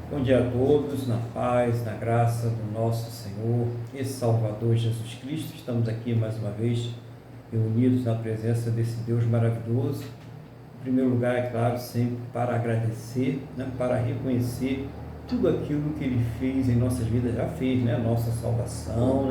Bom dia a todos, na paz, na graça do nosso Senhor e Salvador Jesus Cristo. Estamos aqui mais uma vez reunidos na presença desse Deus maravilhoso. Em primeiro lugar, é claro, sempre para agradecer, para reconhecer tudo aquilo que Ele fez em nossas vidas, já fez, a nossa salvação,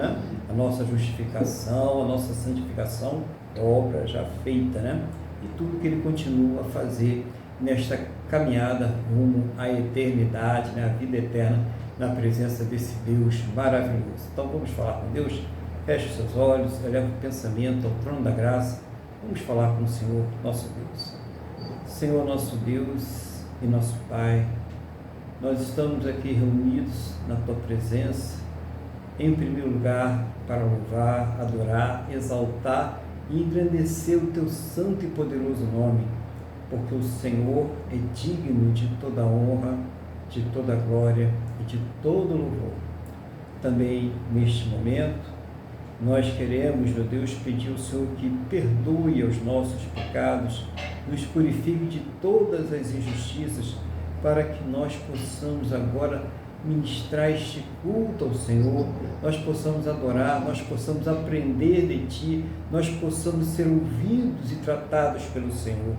a nossa justificação, a nossa santificação, é obra já feita, e tudo que Ele continua a fazer nesta caminhada rumo à eternidade, à vida eterna, na presença desse Deus maravilhoso. Então vamos falar com Deus? Feche os seus olhos, eleva o pensamento ao trono da graça. Vamos falar com o Senhor, nosso Deus. Senhor, nosso Deus e nosso Pai, nós estamos aqui reunidos na Tua presença, em primeiro lugar, para louvar, adorar, exaltar e engrandecer o Teu santo e poderoso nome, porque o Senhor é digno de toda honra, de toda glória e de todo louvor. Também, neste momento, nós queremos, meu Deus, pedir ao Senhor que perdoe os nossos pecados, nos purifique de todas as injustiças, para que nós possamos agora ministrar este culto ao Senhor, nós possamos adorar, nós possamos aprender de Ti, nós possamos ser ouvidos e tratados pelo Senhor.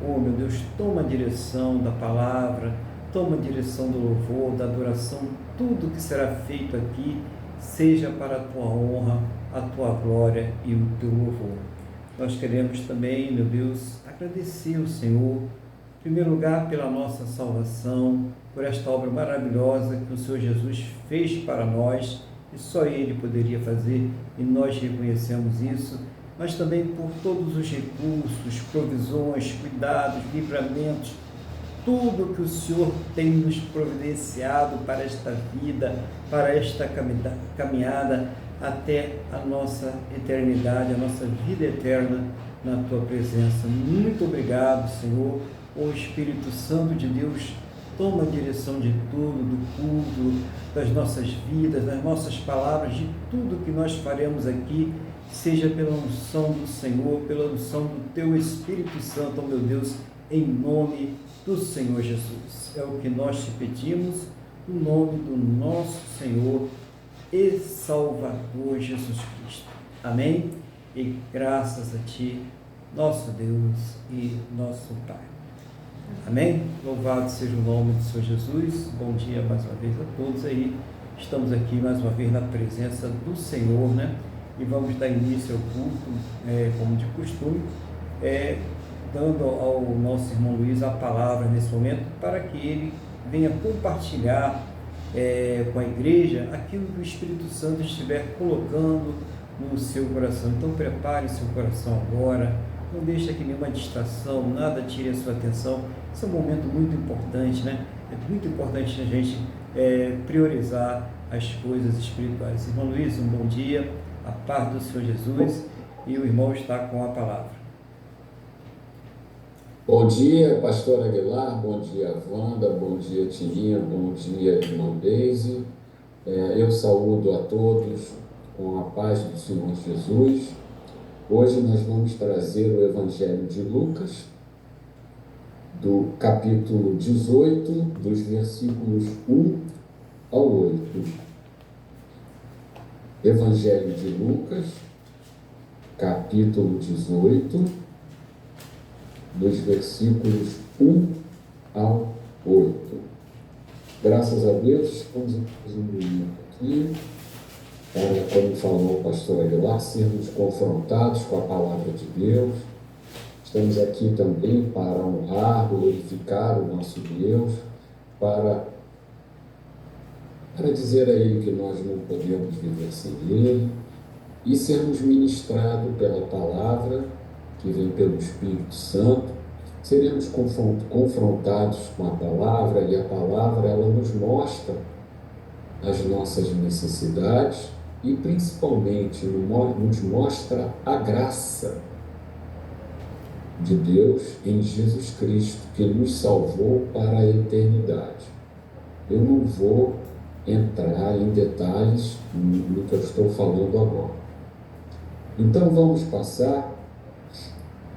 Oh, meu Deus, toma a direção da palavra, toma a direção do louvor, da adoração, tudo que será feito aqui, seja para a Tua honra, a Tua glória e o Teu louvor. Nós queremos também, meu Deus, agradecer ao Senhor, em primeiro lugar, pela nossa salvação, por esta obra maravilhosa que o Senhor Jesus fez para nós, e só Ele poderia fazer, e nós reconhecemos isso, mas também por todos os recursos, provisões, cuidados, livramentos, tudo que o Senhor tem nos providenciado para esta vida, para esta caminhada até a nossa eternidade, a nossa vida eterna na Tua presença. Muito obrigado, Senhor. O Espírito Santo de Deus toma a direção de tudo, do culto, das nossas vidas, das nossas palavras, de tudo que nós faremos aqui, seja pela unção do Senhor, pela unção do Teu Espírito Santo, oh meu Deus, em nome do Senhor Jesus. É o que nós te pedimos, no nome do nosso Senhor e Salvador Jesus Cristo. Amém? E graças a Ti, nosso Deus e nosso Pai. Amém? Louvado seja o nome do Senhor Jesus. Bom dia mais uma vez a todos aí. Estamos aqui mais uma vez na presença do Senhor, E vamos dar início ao culto, como de costume, dando ao nosso irmão Luiz a palavra nesse momento, para que ele venha compartilhar com a igreja aquilo que o Espírito Santo estiver colocando no seu coração. Então prepare seu coração agora, não deixe que nenhuma distração, nada tire a sua atenção. Esse é um momento muito importante, É muito importante a gente priorizar as coisas espirituais. Irmão Luiz, um bom dia, a paz do Senhor Jesus, e o irmão está com a palavra. Bom dia, pastor Aguilar, bom dia, Wanda, bom dia, Tininha, bom dia, irmão Deise. Eu saúdo a todos com a paz do Senhor Jesus. Hoje nós vamos trazer o Evangelho de Lucas, do capítulo 18, dos versículos 1 ao 8. Evangelho de Lucas, capítulo 18, dos versículos 1 ao 8. Graças a Deus, estamos um momento aqui, para, como falou o pastor Aguilar, sermos confrontados com a palavra de Deus. Estamos aqui também para honrar, glorificar o nosso Deus, para dizer a Ele que nós não podemos viver sem Ele, e sermos ministrados pela palavra que vem pelo Espírito Santo. Seremos confrontados com a palavra, e a palavra ela nos mostra as nossas necessidades e principalmente nos mostra a graça de Deus em Jesus Cristo, que nos salvou para a eternidade. Eu não vou entrar em detalhes no que eu estou falando agora. Então vamos passar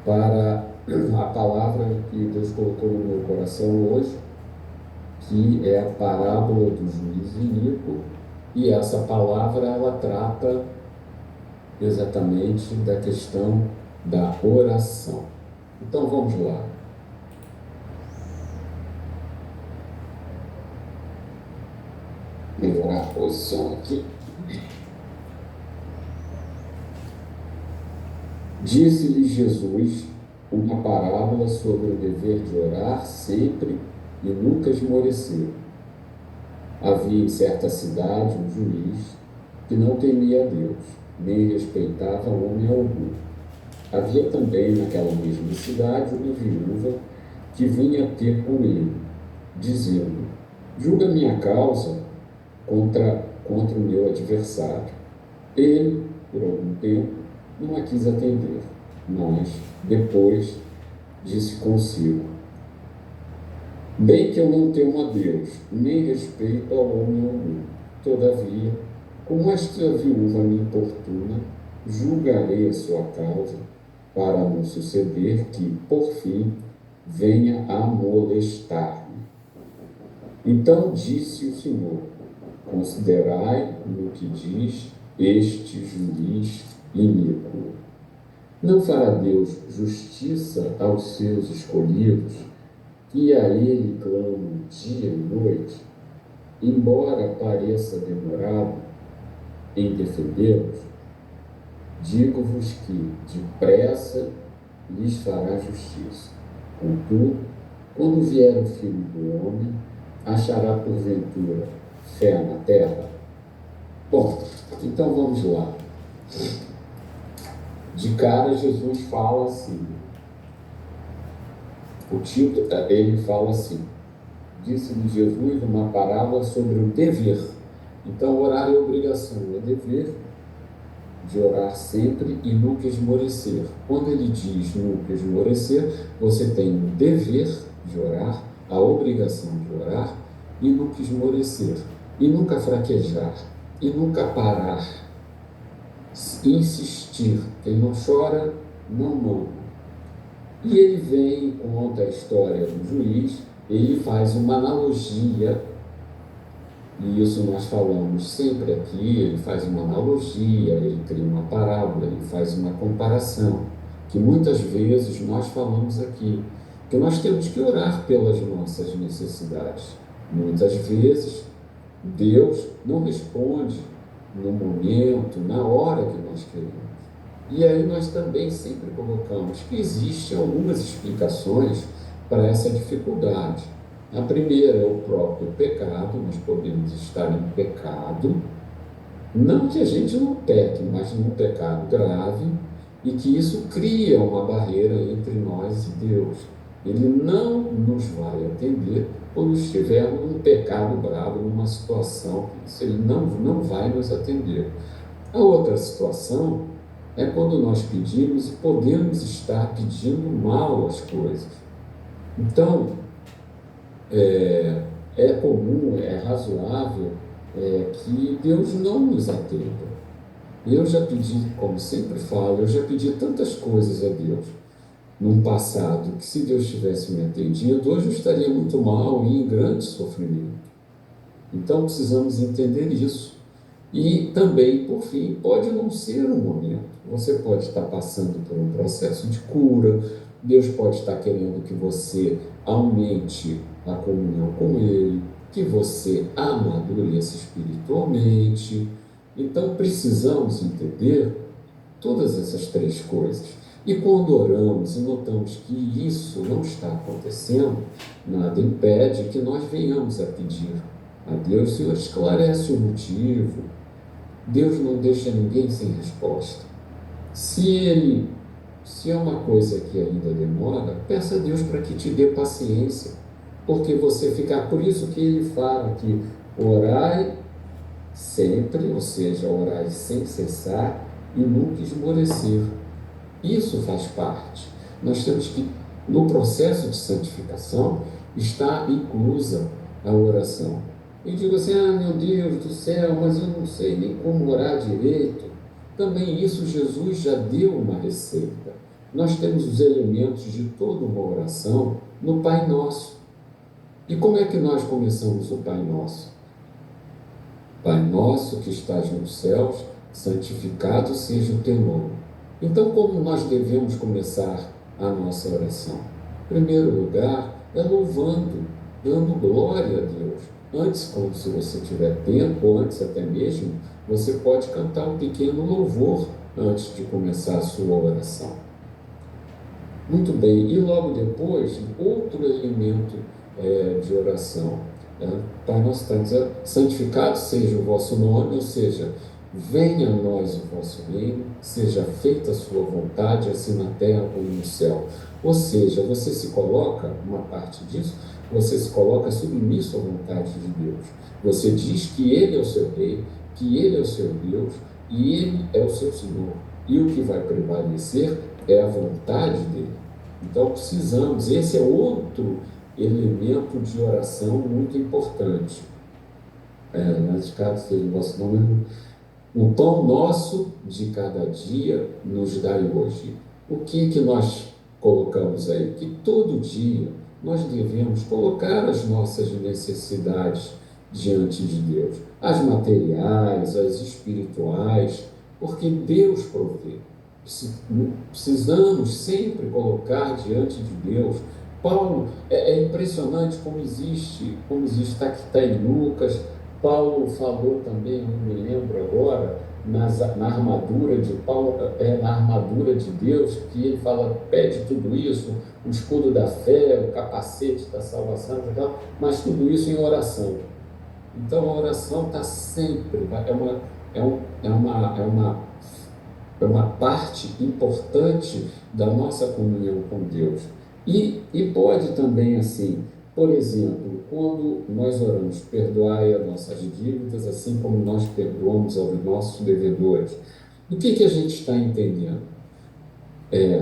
para a palavra que Deus colocou no meu coração hoje, que é a parábola do juiz iníquo, e essa palavra ela trata exatamente da questão da oração. Então vamos lá. Melhorar a posição aqui. Disse-lhe Jesus uma parábola sobre o dever de orar sempre e nunca esmorecer. Havia em certa cidade um juiz que não temia a Deus, nem respeitava homem algum. Havia também naquela mesma cidade uma viúva que vinha ter com ele, dizendo: julga minha causa contra o meu adversário. Ele, por algum tempo, não a quis atender, mas depois disse consigo: bem que eu não temo a Deus, nem respeito ao homem algum. Todavia, como esta viúva me importuna, julgarei a sua causa, para não suceder que, por fim, venha a molestar-me. Então disse o Senhor: considerai no que diz este juiz iníquo. Não fará Deus justiça aos seus escolhidos, que a ele clamam dia e noite, embora pareça demorado em defendê-los? Digo-vos que depressa lhes fará justiça. Contudo, quando vier o Filho do Homem, achará porventura fé na terra? Bom, então vamos lá. De cara, Jesus fala assim. O título, ele fala assim: disse-lhe Jesus uma parábola sobre o dever. Então, orar é obrigação, é dever de orar sempre e nunca esmorecer. Quando ele diz nunca esmorecer, você tem o dever de orar, a obrigação de orar e nunca esmorecer, e nunca fraquejar, e nunca parar, insistir. Quem não chora, não mama. E ele vem e conta a história do juiz, ele faz uma analogia, e isso nós falamos sempre aqui, ele faz uma analogia, ele cria uma parábola, ele faz uma comparação, que muitas vezes nós falamos aqui, que nós temos que orar pelas nossas necessidades. Muitas vezes Deus não responde no momento, na hora que nós queremos. E aí nós também sempre colocamos que existem algumas explicações para essa dificuldade. A primeira é o próprio pecado, nós podemos estar em pecado, não que a gente não peque, mas num pecado grave, e que isso cria uma barreira entre nós e Deus. Ele não nos vai atender quando estivermos num pecado grave, numa situação que ele não vai nos atender. A outra situação é quando nós pedimos e podemos estar pedindo mal as coisas. Então, é comum, é razoável que Deus não nos atenda. Eu já pedi, como sempre falo, eu já pedi tantas coisas a Deus num passado, que se Deus tivesse me atendido, hoje eu estaria muito mal e em grande sofrimento. Então, precisamos entender isso. E também, por fim, pode não ser um momento. Você pode estar passando por um processo de cura, Deus pode estar querendo que você aumente a comunhão com Ele, que você amadureça espiritualmente. Então, precisamos entender todas essas três coisas. E quando oramos e notamos que isso não está acontecendo, nada impede que nós venhamos a pedir a Deus: Senhor, esclarece o motivo. Deus não deixa ninguém sem resposta. Se é uma coisa que ainda demora, peça a Deus para que te dê paciência, porque você ficar, por isso que ele fala que orai sempre, ou seja, orai sem cessar e nunca esmorecer. Isso faz parte. Nós temos que, no processo de santificação, está inclusa a oração. E digo assim: meu Deus do céu, mas eu não sei nem como orar direito. Também isso Jesus já deu uma receita. Nós temos os elementos de toda uma oração no Pai Nosso. E como é que nós começamos o Pai Nosso? Pai nosso que estás nos céus, santificado seja o teu nome. Então, como nós devemos começar a nossa oração? Em primeiro lugar, é louvando, dando glória a Deus. Antes, quando se você tiver tempo, ou antes até mesmo, você pode cantar um pequeno louvor antes de começar a sua oração. Muito bem, e logo depois, outro elemento de oração. Pai nosso está dizendo, santificado seja o vosso nome, ou seja, venha a nós o vosso reino, seja feita a sua vontade, assim na terra como no céu. Ou seja, você se coloca, uma parte disso, você se coloca submisso à vontade de Deus. Você diz que Ele é o seu rei, que Ele é o seu Deus e Ele é o seu Senhor. E o que vai prevalecer é a vontade dele. Então precisamos, esse é outro elemento de oração muito importante. Santificado seja o vosso nome. O pão nosso de cada dia nos dai hoje. O que nós colocamos aí? Que todo dia nós devemos colocar as nossas necessidades diante de Deus. As materiais, as espirituais, porque Deus provê. Precisamos sempre colocar diante de Deus. Paulo, é impressionante como está em Lucas. Paulo falou também, não me lembro agora, na armadura de Paulo, na armadura de Deus, que ele fala, pede tudo isso, o escudo da fé, o capacete da salvação, mas tudo isso em oração. Então a oração está sempre, é uma parte importante da nossa comunhão com Deus. E pode também, assim, por exemplo, quando nós oramos, perdoai as nossas dívidas, assim como nós perdoamos aos nossos devedores. O que a gente está entendendo?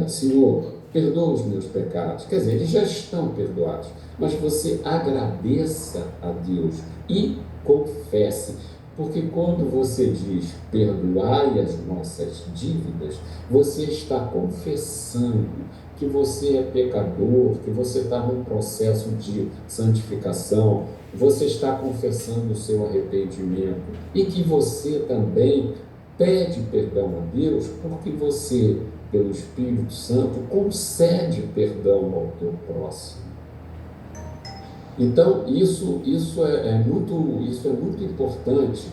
Senhor, perdoa os meus pecados. Quer dizer, eles já estão perdoados, mas você agradeça a Deus e confesse. Porque quando você diz perdoai as nossas dívidas, você está confessando que você é pecador, que você está num processo de santificação, você está confessando o seu arrependimento e que você também pede perdão a Deus porque você, pelo Espírito Santo, concede perdão ao teu próximo. Então, isso é muito importante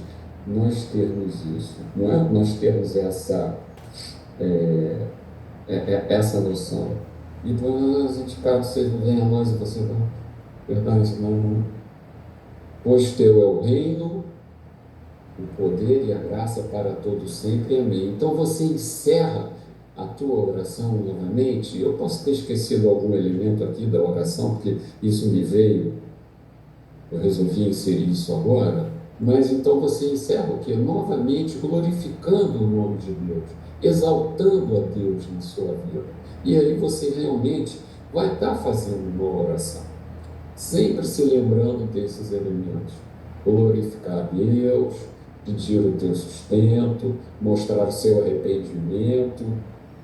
nós termos isso, não é? Nós termos essa noção. Então, santificado seja venha a nós e você vai perdoar esse nome. Pois teu é o reino, o poder e a graça para todos sempre. Amém. Então, você encerra a tua oração novamente. Eu posso ter esquecido algum elemento aqui da oração, porque isso me veio, eu resolvi inserir isso agora, mas então você encerra o quê? Novamente glorificando o nome de Deus, exaltando a Deus na sua vida. E aí você realmente vai estar fazendo uma oração, sempre se lembrando desses elementos. Glorificar a Deus, pedir o teu sustento, mostrar o seu arrependimento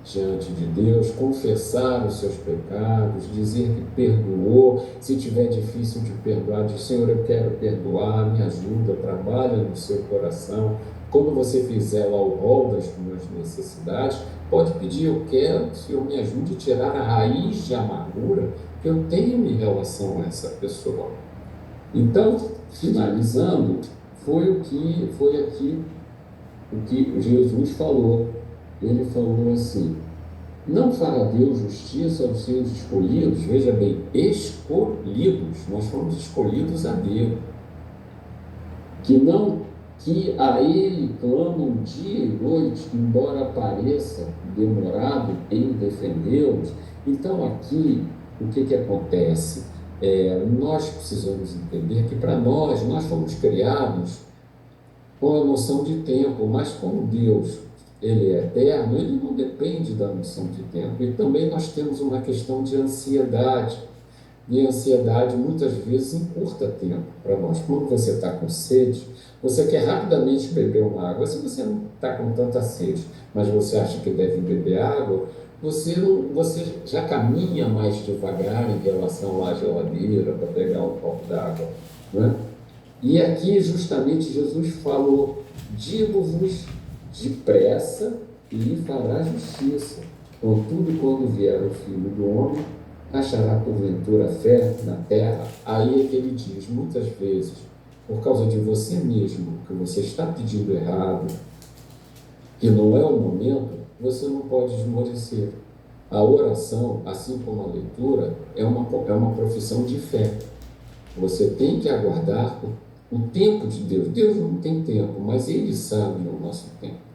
diante de Deus, confessar os seus pecados, dizer que perdoou. Se tiver difícil de perdoar, diz, Senhor, eu quero perdoar, me ajuda, trabalha no seu coração. Quando você fizer lá o rol das suas necessidades, pode pedir, eu quero que o Senhor me ajude a tirar a raiz de amargura que eu tenho em relação a essa pessoa. Então, finalizando, foi aqui o que Jesus falou. Ele falou assim, não fará Deus justiça aos seus escolhidos, veja bem, escolhidos, nós fomos escolhidos a Deus, que a Ele clamam dia e noite, embora pareça demorado em defendê-los. Então aqui, o que acontece? Nós precisamos entender que para nós fomos criados com a noção de tempo, mas como Deus Ele é eterno, Ele não depende da noção de tempo. E também nós temos uma questão de ansiedade. E a ansiedade muitas vezes encurta tempo para nós. Quando você está com sede, você quer rapidamente beber uma água. Se você não está com tanta sede, mas você acha que deve beber água, você já caminha mais devagar em relação à geladeira para pegar um copo d'água, né? E aqui justamente Jesus falou: digo-vos depressa e lhe fará justiça. Contudo, quando vier o Filho do Homem, achará porventura fé na terra? Aí é que ele diz, muitas vezes, por causa de você mesmo, que você está pedindo errado, que não é o momento, você não pode esmorecer. A oração, assim como a leitura, é uma profissão de fé. Você tem que aguardar o tempo de Deus. Deus não tem tempo, mas Ele sabe o nosso tempo.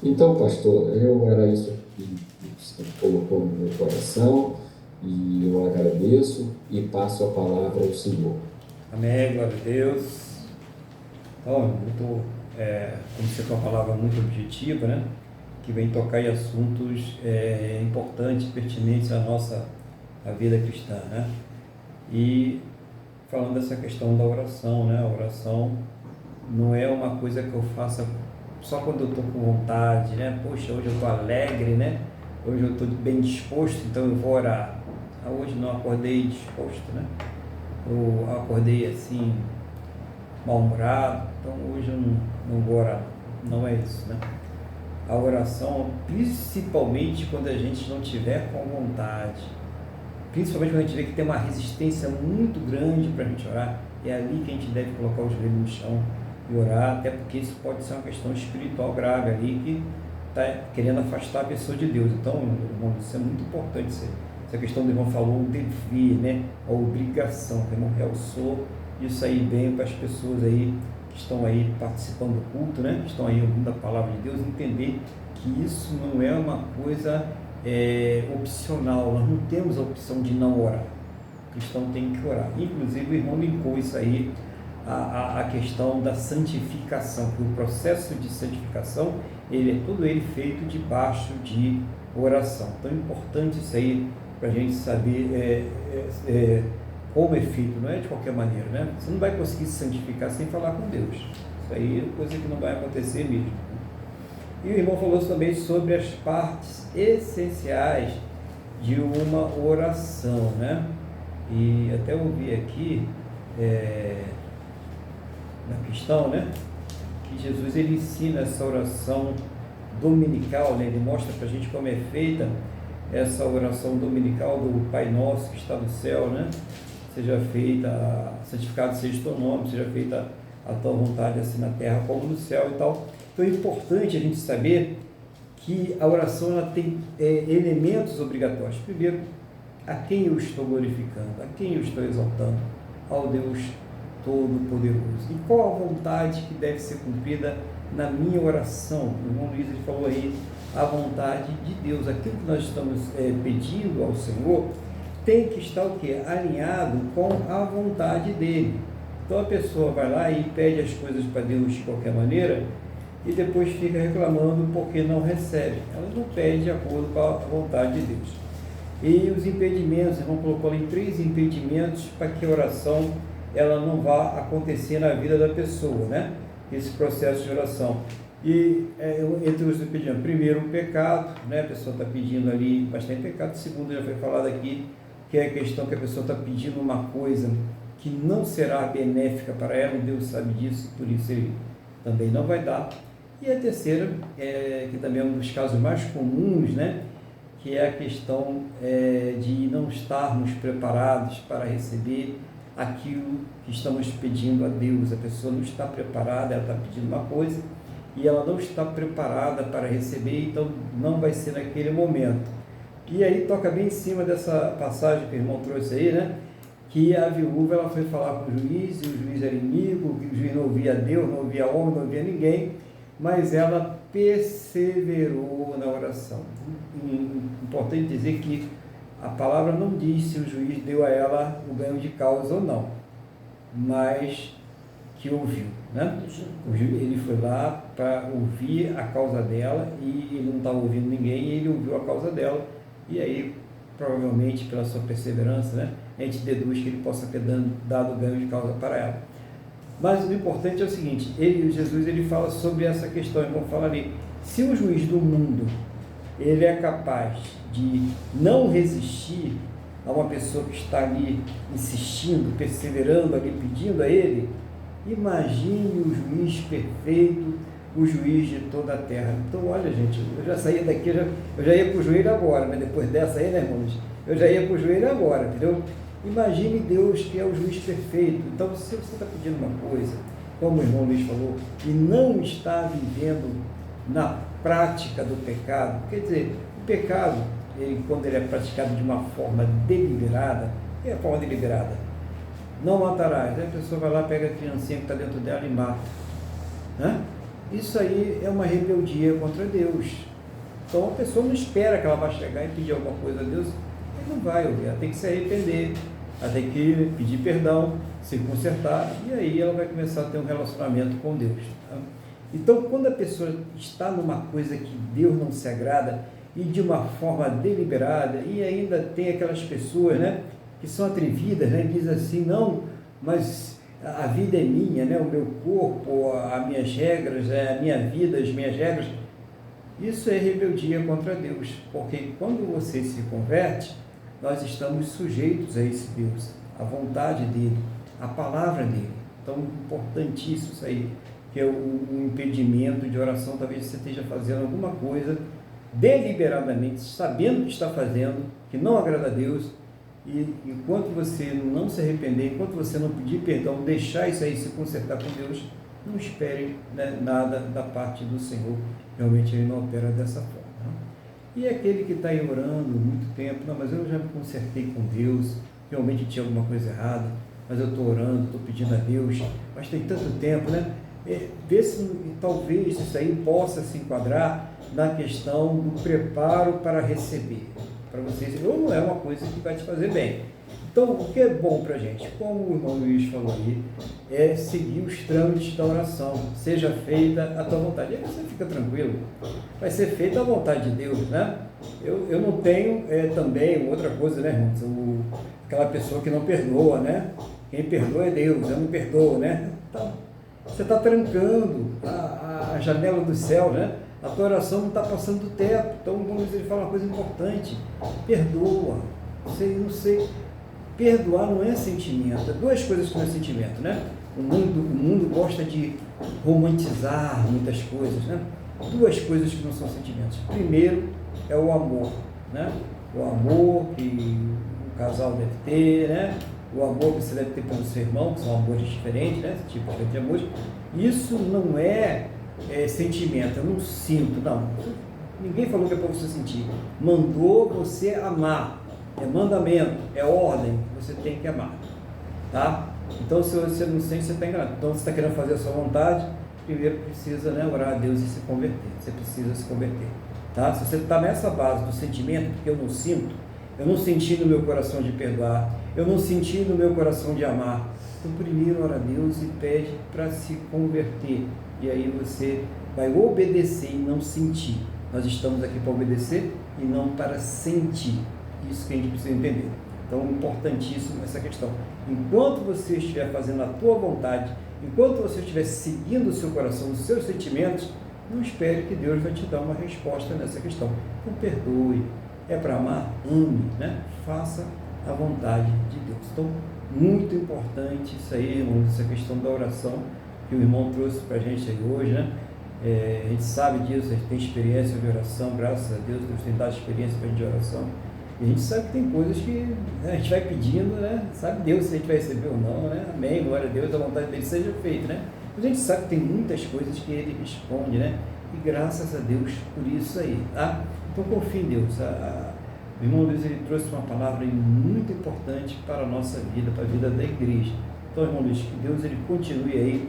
Então, pastor, era isso que você colocou no meu coração, e eu agradeço e passo a palavra ao Senhor. Amém, glória a Deus. Então, como você falou, uma palavra muito objetiva, né? Que vem tocar em assuntos importantes, pertinentes à vida cristã, né? E falando dessa questão da oração, né? A oração não é uma coisa que eu faça só quando eu estou com vontade, né? Poxa, hoje eu estou alegre, né? Hoje eu estou bem disposto, então eu vou orar. Hoje não acordei disposto, né? Eu acordei assim, mal-humorado, então hoje eu não vou orar. Não é isso, né? A oração, principalmente quando a gente não tiver com vontade, principalmente quando a gente vê que tem uma resistência muito grande para a gente orar, é ali que a gente deve colocar os joelhos no chão e orar, até porque isso pode ser uma questão espiritual grave ali, que está querendo afastar a pessoa de Deus. Então, irmão, isso é muito importante. Essa questão do irmão falou, o dever, né? A obrigação, que o irmão realçou isso aí bem para as pessoas aí que estão aí participando do culto, né? Que estão aí ouvindo a palavra de Deus, entender que isso não é uma coisa opcional. Nós não temos a opção de não orar. O cristão tem que orar. Inclusive o irmão linkou isso aí a questão da santificação, que o processo de santificação, todo ele feito debaixo de oração. Então é importante isso aí para a gente saber como é feito, não é de qualquer maneira, né? Você não vai conseguir se santificar sem falar com Deus. Isso aí é coisa que não vai acontecer mesmo. E o irmão falou também sobre as partes essenciais de uma oração, né? E até ouvi aqui na questão, né? Que Jesus ele ensina essa oração dominical, né? Ele mostra para a gente como é feita essa oração dominical do Pai Nosso que está no céu, né? Seja feita, santificado seja o teu nome, seja feita a tua vontade assim na terra como no céu e tal. Então é importante a gente saber que a oração ela tem elementos obrigatórios. Primeiro, a quem eu estou glorificando, a quem eu estou exaltando, ao Deus Todo-Poderoso. E qual a vontade que deve ser cumprida na minha oração? O irmão Luiz falou aí, a vontade de Deus. Aquilo que nós estamos pedindo ao Senhor tem que estar o quê? Alinhado com a vontade dele. Então a pessoa vai lá e pede as coisas para Deus de qualquer maneira e depois fica reclamando porque não recebe. Ela não pede de acordo com a vontade de Deus. E os impedimentos, o irmão colocou ali 3 impedimentos para que a oração ela não vá acontecer na vida da pessoa, né? Esse processo de oração. E entre os impedimentos, primeiro o pecado, né? A pessoa está pedindo ali, mas tem pecado. Segundo, já foi falado aqui, que é a questão que a pessoa está pedindo uma coisa que não será benéfica para ela, Deus sabe disso, por isso ele também não vai dar. E a terceira, que também é um dos casos mais comuns, né? Que é a questão de não estarmos preparados para receber aquilo que estamos pedindo a Deus. A pessoa não está preparada, ela está pedindo uma coisa e ela não está preparada para receber, então não vai ser naquele momento. E aí toca bem em cima dessa passagem que o irmão trouxe aí, né? Que a viúva ela foi falar com o juiz, e o juiz era inimigo, o juiz não ouvia Deus, não ouvia homem, não ouvia ninguém, mas ela perseverou na oração. Importante dizer que a palavra não diz se o juiz deu a ela o ganho de causa ou não, mas que ouviu, né? Ele foi lá para ouvir a causa dela e ele não estava ouvindo ninguém e ele ouviu a causa dela e aí, provavelmente, pela sua perseverança, né, a gente deduz que ele possa ter dado ganho de causa para ela. Mas o importante é o seguinte, Jesus ele fala sobre essa questão, irmão, fala ali, se o juiz do mundo ele é capaz de não resistir a uma pessoa que está ali insistindo, perseverando ali, pedindo a ele, imagine o juiz perfeito, o juiz de toda a terra. Então, olha, gente, eu já saía daqui, eu já ia para o joelho agora, mas depois dessa aí, né, irmãos? Eu já ia para o joelho agora, entendeu? Imagine Deus, que é o juiz perfeito. Então, se você está pedindo uma coisa, como o irmão Luiz falou, e não está vivendo na prática do pecado, quer dizer, o pecado, quando ele é praticado de uma forma deliberada, é a forma deliberada. Não matarás. Aí a pessoa vai lá, pega a criancinha que está dentro dela e mata. Né? Isso aí é uma rebeldia contra Deus. Então a pessoa não espera que ela vá chegar e pedir alguma coisa a Deus, ele não vai ouvir, ela tem que se arrepender, ela tem que pedir perdão, se consertar, e aí ela vai começar a ter um relacionamento com Deus. Tá? Então, quando a pessoa está numa coisa que Deus não se agrada, e de uma forma deliberada, e ainda tem aquelas pessoas, né, que são atrevidas, né, dizem assim, não, mas a vida é minha, né, o meu corpo, as minhas regras, a minha vida, as minhas regras. Isso é rebeldia contra Deus, porque quando você se converte, nós estamos sujeitos a esse Deus, à vontade dele, à palavra dele. Então, importantíssimo isso aí, que é o impedimento de oração. Talvez você esteja fazendo alguma coisa deliberadamente, sabendo o que está fazendo, que não agrada a Deus, e enquanto você não se arrepender, enquanto você não pedir perdão, deixar isso aí se consertar com Deus, não espere, né, nada da parte do Senhor. Realmente ele não opera dessa forma. Né? E aquele que está aí orando muito tempo, não, mas eu já me consertei com Deus, realmente tinha alguma coisa errada, mas eu estou orando, estou pedindo a Deus, mas tem tanto tempo, né? Vê se talvez isso aí possa se enquadrar na questão do preparo para receber, para vocês, ou não é uma coisa que vai te fazer bem. Então, o que é bom para a gente, como o irmão Luiz falou aí, é seguir os trâmites da oração, seja feita a tua vontade. Aí você fica tranquilo, vai ser feita a vontade de Deus, né? Eu não tenho também outra coisa, né, irmãos? Aquela pessoa que não perdoa, né? Quem perdoa é Deus, eu não perdoo, né? Então, você está trancando a janela do céu, né? A tua oração não está passando do teto. Então, vamos dizer, ele fala uma coisa importante: perdoa. Não sei. Perdoar não é sentimento. É duas coisas que não é sentimento, né? O mundo gosta de romantizar muitas coisas, né? Duas coisas que não são sentimentos. Primeiro é o amor, né? O amor que o casal deve ter, né? O amor que você deve ter pelo seu irmão, que são amores diferentes, né? Esse tipo de amor. Isso não é sentimento, eu não sinto, não. Ninguém falou que é para você sentir. Mandou você amar. É mandamento, é ordem, você tem que amar. Tá? Então, se você não sente, você está enganado. Então, você está querendo fazer a sua vontade, primeiro precisa, né, orar a Deus e se converter. Você precisa se converter. Tá? Se você está nessa base do sentimento, porque eu não sinto, eu não senti no meu coração de perdoar, eu não senti no meu coração de amar, então primeiro ora a Deus e pede para se converter. E aí você vai obedecer e não sentir. Nós estamos aqui para obedecer e não para sentir. Isso que a gente precisa entender. Então, importantíssimo essa questão. Enquanto você estiver fazendo a tua vontade, enquanto você estiver seguindo o seu coração, os seus sentimentos, não espere que Deus vai te dar uma resposta nessa questão. Então, perdoe. É para amar? Ame, né? Faça a vontade de Deus. Então, muito importante isso aí, irmãos, essa questão da oração que o irmão trouxe para a gente aí hoje, né? A gente sabe disso, a gente tem experiência de oração, graças a Deus, Deus tem dado experiência para a gente de oração. E a gente sabe que tem coisas que, né, a gente vai pedindo, né? Sabe Deus se a gente vai receber ou não, né? Amém, glória a Deus, a vontade dele seja feita, né? Mas a gente sabe que tem muitas coisas que ele responde, né? E graças a Deus por isso aí, tá? Então confie em Deus. O irmão Luiz, ele trouxe uma palavra muito importante para a nossa vida, para a vida da igreja. Então, irmão Luiz, que Deus ele continue aí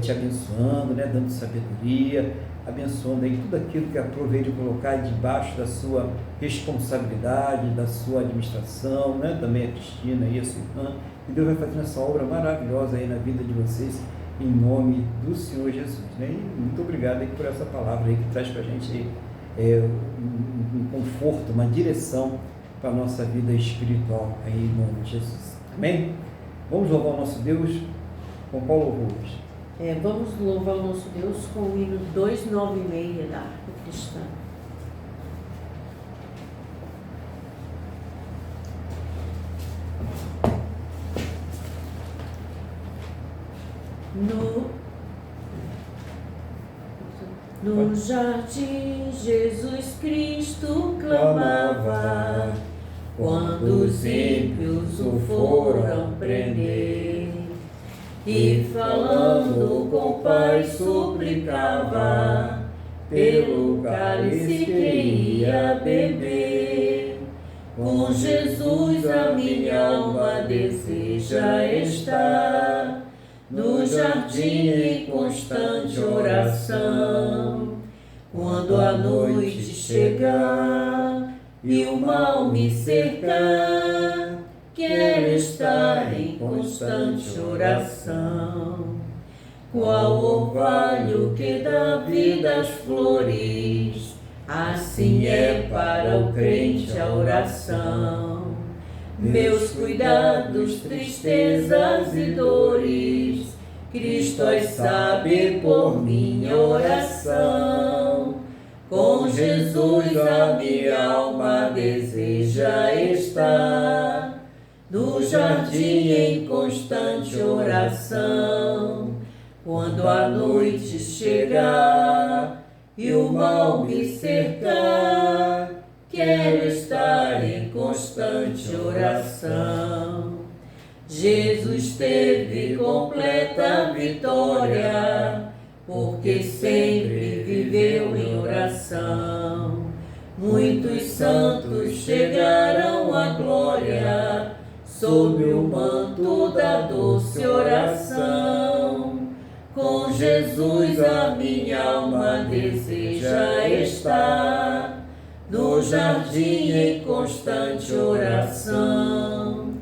te abençoando, né? Dando sabedoria, abençoando aí tudo aquilo que aproveite de colocar debaixo da sua responsabilidade, da sua administração, né? Também a Cristina e a sua irmã, e Deus vai fazendo essa obra maravilhosa aí na vida de vocês, em nome do Senhor Jesus, né? E muito obrigado aí por essa palavra aí que traz para a gente aí, um conforto, uma direção para a nossa vida espiritual aí em nome de Jesus, amém? Vamos louvar o nosso Deus com qual louvor hoje? Vamos louvar o nosso Deus com o hino 296 da Harpa Cristã. No jardim, Jesus Cristo clamava, quando os ímpios o foram prender, e falando com o Pai suplicava, pelo cálice que ia beber. Com Jesus a minha alma deseja estar, no jardim em constante oração. Quando a noite chegar e o mal me cercar, quero estar em constante oração. Qual orvalho que dá vida às flores, assim é para o crente a oração. Meus cuidados, tristezas e dores, Cristo as sabe por minha oração. Com Jesus a minha alma deseja estar, no jardim em constante oração. Quando a noite chegar e o mal me cercar, quero estar em constante oração. Jesus teve completa vitória, porque sempre viveu em oração. Muitos santos chegaram à glória, sob o manto da doce oração. Com Jesus a minha alma deseja estar, no jardim em constante oração.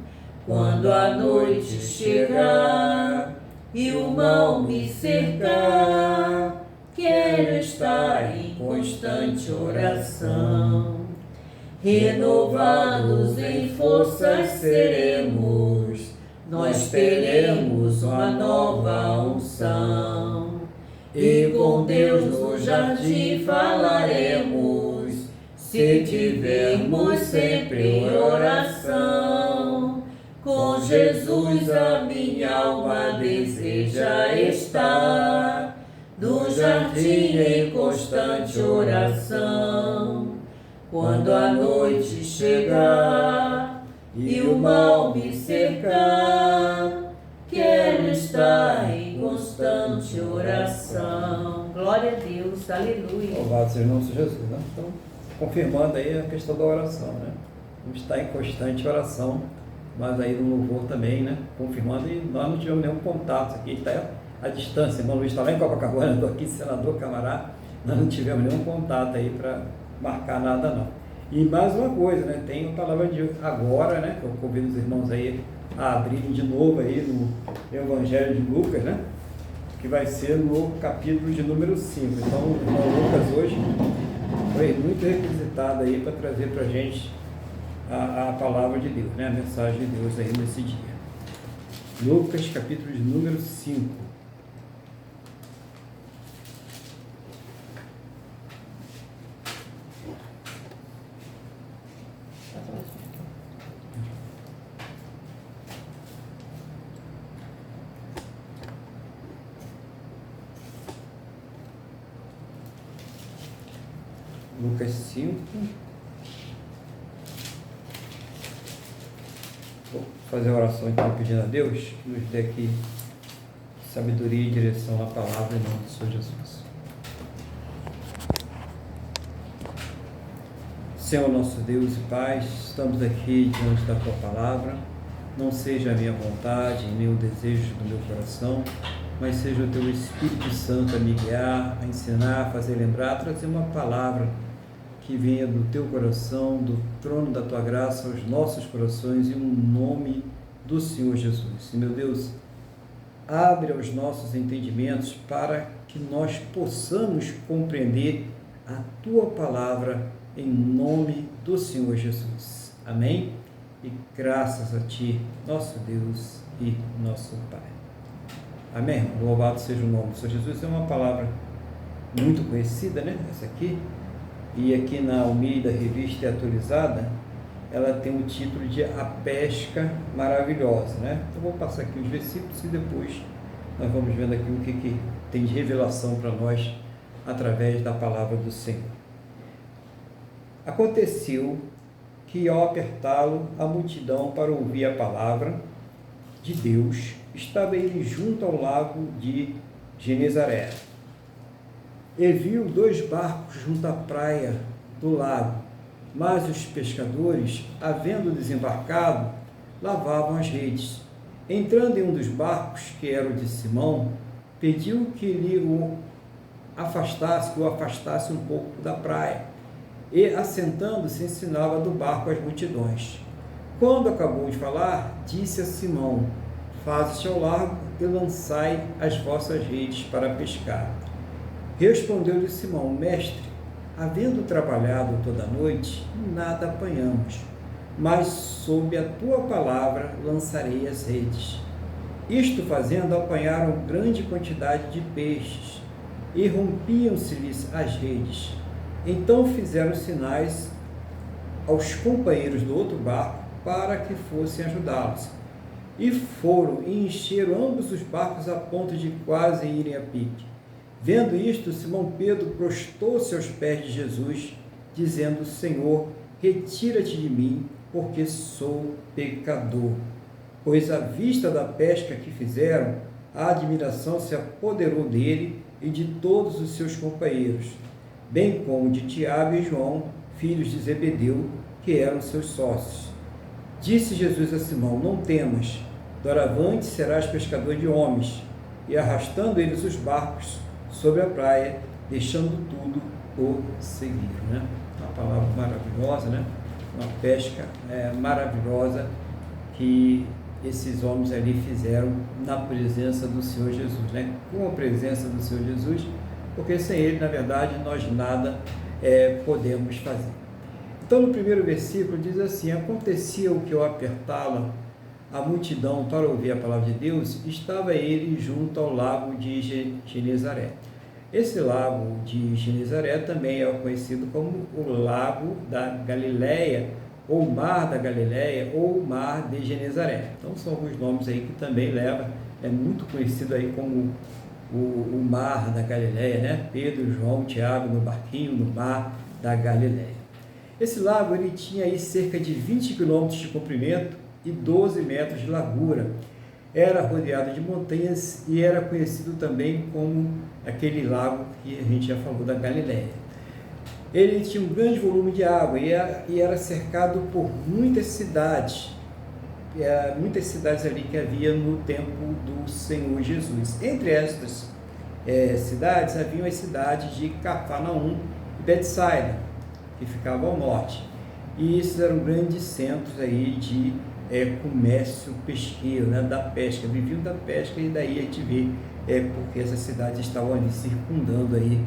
Quando a noite chegar e o mal me cercar, quero estar em constante oração. Renovados em forças seremos, nós teremos uma nova unção. E com Deus no jardim falaremos, se tivermos sempre em oração. Com Jesus a minha alma deseja estar, no jardim em constante oração. Quando a noite chegar e o mal me cercar, quero estar em constante oração. Glória a Deus, aleluia. Louvado seja o nome de Jesus, né? Então, confirmando aí a questão da oração, né? Vamos estar em constante oração, mas aí no louvor também, né? Confirmando, e nós não tivemos nenhum contato aqui, está à distância. Irmão Luiz está lá em Copacabana, estou aqui, senador Camará, nós não tivemos nenhum contato aí para marcar nada não. E mais uma coisa, né? Tem a palavra de agora, né? Que eu convido os irmãos aí a abrirem de novo aí no Evangelho de Lucas, né? Que vai ser no capítulo de número 5. Então, o irmão Lucas hoje foi muito requisitado aí para trazer para a gente a palavra de Deus, né? A mensagem de Deus aí nesse dia. Lucas, capítulo de número 5. Lucas 5. Vou fazer a oração então, pedindo a Deus que nos dê aqui sabedoria e direção à palavra em nome do Senhor Jesus. Senhor nosso Deus e Pai, estamos aqui diante da Tua palavra. Não seja a minha vontade, nem o desejo do meu coração, mas seja o Teu Espírito Santo a me guiar, a ensinar, a fazer lembrar, a trazer uma palavra que venha do Teu coração, do trono da Tua graça aos nossos corações, em nome do Senhor Jesus. E, meu Deus, abre os nossos entendimentos para que nós possamos compreender a Tua palavra em nome do Senhor Jesus. Amém? E graças a Ti, nosso Deus e nosso Pai. Amém? Louvado seja o nome do Senhor Jesus. É uma palavra muito conhecida, né? Essa aqui. E aqui na Almeida Revista Atualizada, ela tem o título de A Pesca Maravilhosa, né? Então vou passar aqui os versículos e depois nós vamos vendo aqui o que tem de revelação para nós através da palavra do Senhor. Aconteceu que, ao apertá-lo a multidão para ouvir a palavra de Deus, estava ele junto ao lago de Genezaré. E viu 2 barcos junto à praia do lago, mas os pescadores, havendo desembarcado, lavavam as redes. Entrando em um dos barcos, que era o de Simão, pediu que o afastasse um pouco da praia, e, assentando-se, ensinava do barco às multidões. Quando acabou de falar, disse a Simão: faze-te ao largo e lançai as vossas redes para pescar. Respondeu-lhe Simão: mestre, havendo trabalhado toda a noite, nada apanhamos, mas sob a tua palavra lançarei as redes. Isto fazendo, apanharam grande quantidade de peixes, e rompiam-se-lhes as redes. Então fizeram sinais aos companheiros do outro barco para que fossem ajudá-los. E foram e encheram ambos os barcos a ponto de quase irem a pique. Vendo isto, Simão Pedro prostou-se aos pés de Jesus, dizendo: Senhor, retira-te de mim, porque sou pecador. Pois à vista da pesca que fizeram, a admiração se apoderou dele e de todos os seus companheiros, bem como de Tiago e João, filhos de Zebedeu, que eram seus sócios. Disse Jesus a Simão: não temas, doravante serás pescador de homens. E arrastando eles os barcos sobre a praia, deixando tudo, o seguiram. Né? Uma palavra maravilhosa, né? Uma pesca maravilhosa que esses homens ali fizeram na presença do Senhor Jesus, né? Com a presença do Senhor Jesus, porque sem Ele, na verdade, nós nada podemos fazer. Então, no primeiro versículo diz assim: acontecia o que, ao apertá-la a multidão para ouvir a palavra de Deus, estava ele junto ao lago de Genezaré. Esse lago de Genezaré também é conhecido como o lago da Galileia, ou Mar da Galileia, ou Mar de Genezaré. Então são alguns nomes aí que também leva, é muito conhecido aí como o Mar da Galileia, né? Pedro, João, Tiago no barquinho no Mar da Galileia. Esse lago ele tinha aí cerca de 20 quilômetros de comprimento e 12 metros de largura. Era rodeado de montanhas e era conhecido também como aquele lago que a gente já falou da Galileia. Ele tinha um grande volume de água e era cercado por muitas cidades ali que havia no tempo do Senhor Jesus. Entre estas cidades, haviam as cidades de Cafarnaum e Betsaida, que ficavam ao norte. E esses eram grandes centros aí de comércio pesqueiro, né, da pesca, viviam da pesca, e daí a gente vê porque essas cidades estavam ali circundando aí